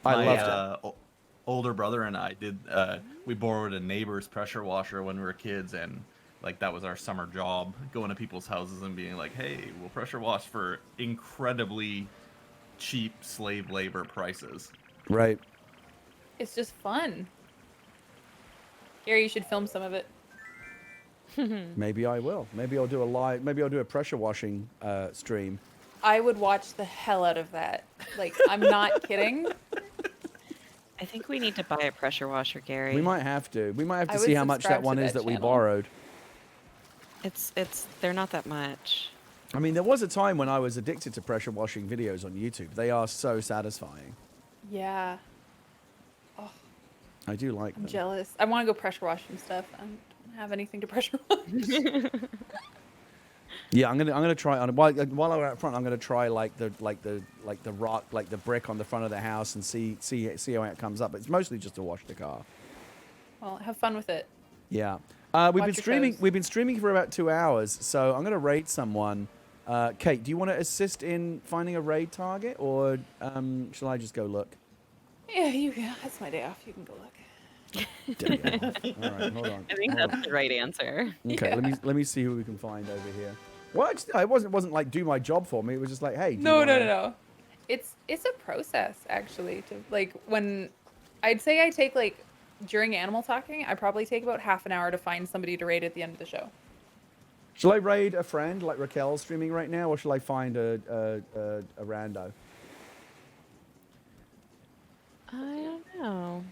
I My, loved it. Older brother and I did. We borrowed a neighbor's pressure washer when we were kids, and like that was our summer job, going to people's houses and being like, "Hey, we'll pressure wash for incredibly cheap slave labor prices." Right. It's just fun. Gary, you should film some of it. Maybe I will. Maybe I'll do a pressure washing stream. I would watch the hell out of that. Like, I'm not kidding. I think we need to buy a pressure washer, Gary. We might have to. We might have I to would see how much subscribe that to one is that that we channel. borrowed. They're not that much. I mean, there was a time when I was addicted to pressure washing videos on YouTube. They are so satisfying. Yeah, I do like I'm them. jealous. I want to go pressure wash some stuff. I don't have anything to pressure wash. Yeah, I'm gonna try on while I'm out front. I'm gonna try like the rock, like the brick on the front of the house and see how it comes up. It's mostly just to wash the car. Well, have fun with it. Yeah. Watch We've your been streaming. shows. We've been streaming for about 2 hours. So I'm gonna raid someone. Kate, do you want to assist in finding a raid target, or shall I just go look? Yeah, that's my day off. You can go look. Day off. All right, hold on. I think Hold that's the right answer. Okay, let me see who we can find over here. Well, actually, it wasn't like do my job for me. It was just like, hey. Do you No. wanna- It's a process actually. To like when I'd say I take like during animal talking, I probably take about half an hour to find somebody to raid at the end of the show. Shall I raid a friend like Raquel's streaming right now, or shall I find a rando? I don't know.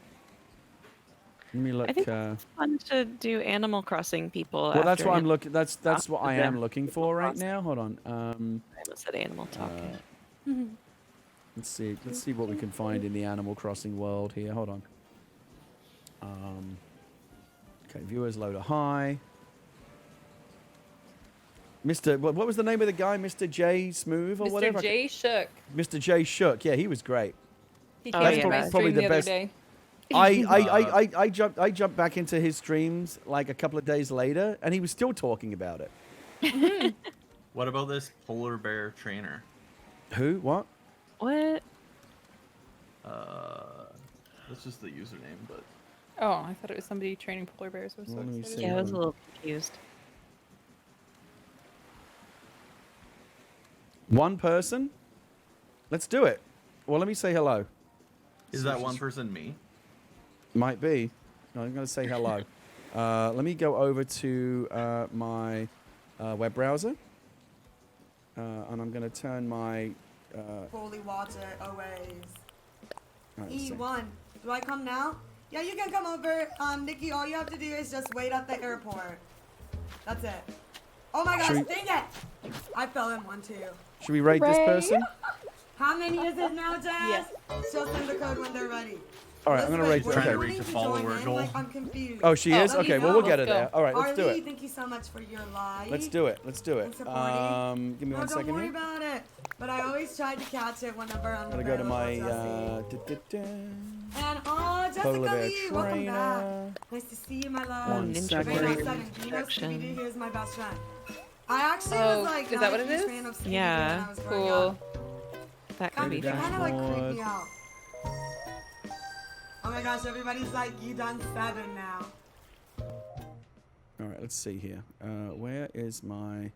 Let me look. I think it's fun to do Animal Crossing people. Well, that's after what I'm Animal- looking. That's what I Yeah. am looking for right Crossing. now. Hold on. I almost said Animal Talking. Let's see what we can find in the Animal Crossing world here. Hold on. Okay, viewers load a high. What was the name of the guy? Mr. J Smooth or whatever. Mr. J Shook. Mr. J Shook. Yeah, he was great. He Oh, came yeah. into my That's probably stream the the other best- day. I jumped back into his streams like a couple of days later, and he was still talking about it. What about this polar bear trainer? Who? What? What? That's just the username, but Oh, I thought it was somebody training polar bears. I was so Let me excited. see. Yeah, I was a little confused. One person? Let's do it. Well, let me say hello. is that one person me? Might be. No, I'm going to say hello. Let me go over to my web browser. And I'm going to turn my... Holy water always. let's see. E1. Do I come now? Yeah, you can come over. Nikki, all you have to do is just wait at the airport. That's it. Oh my gosh, Should dang it! I fell in one too. Should we raid this Ray. person? How many is it now, Jazz? Yes. She'll send the code when they're ready. All right, I'm gonna raid. Trying to Okay. reach a follower goal. Like, I'm confused. Oh, she is. Oh, Okay, well we'll get her let's go. there. All right, let's do Arlie, it. thank you so much for your live. Let's do it. Let's do And it. supporting. Give me No, one don't second worry here. about it. But I always try to catch it whenever I'm I'm gonna go to my Jesse. And oh, Jessica Polar bear Lee, welcome back. trainer. Nice to see you, my love. One Ninja second. Warrior You know, introduction. Scooby-Doo is my best friend. I actually Oh, was like, is not that a what it huge is? fan of Scooby-Doo Yeah. when I was growing Cool. up. That could be Dash It fun. kind of like creeped board. me out. Oh my gosh, everybody's like, you done 7 now. All right, let's see here. Where is my?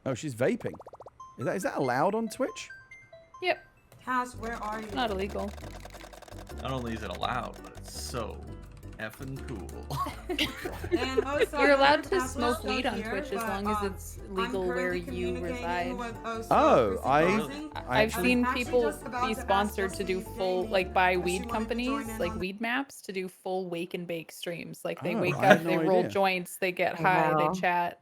Oh, she's vaping. Is that allowed on Twitch? Yep. Tash, where are you? Not illegal. Not only is it allowed, but it's so effing cool. And also, You're allowed to Tash is smoke still weed on here, Twitch as but, long as it's I'm legal where currently you communicating reside. with Oh, Crossing. I've actually- seen actually people just about be to ask sponsored to Jesse do if full, they- like by if she weed wanted to companies, join in like on- weed maps, to do full wake and bake streams. Like they Oh, wake I had up, no they roll idea. joints, they get Oh, high, wow. they chat.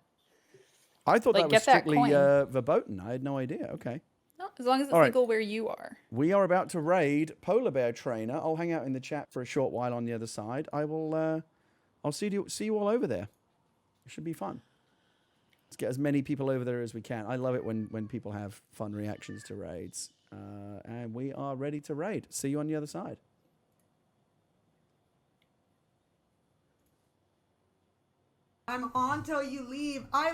I thought Like, that was get that strictly coin. verboten. I had no idea. Okay. No, as long as it's All right. legal where you are. We are about to raid Polar Bear Trainer. I'll hang out in the chat for a short while on the other side. I will. I'll see you all over there. It should be fun. Let's get as many people over there as we can. I love it when people have fun reactions to raids. And we are ready to raid. See you on the other side. I'm on till you leave. I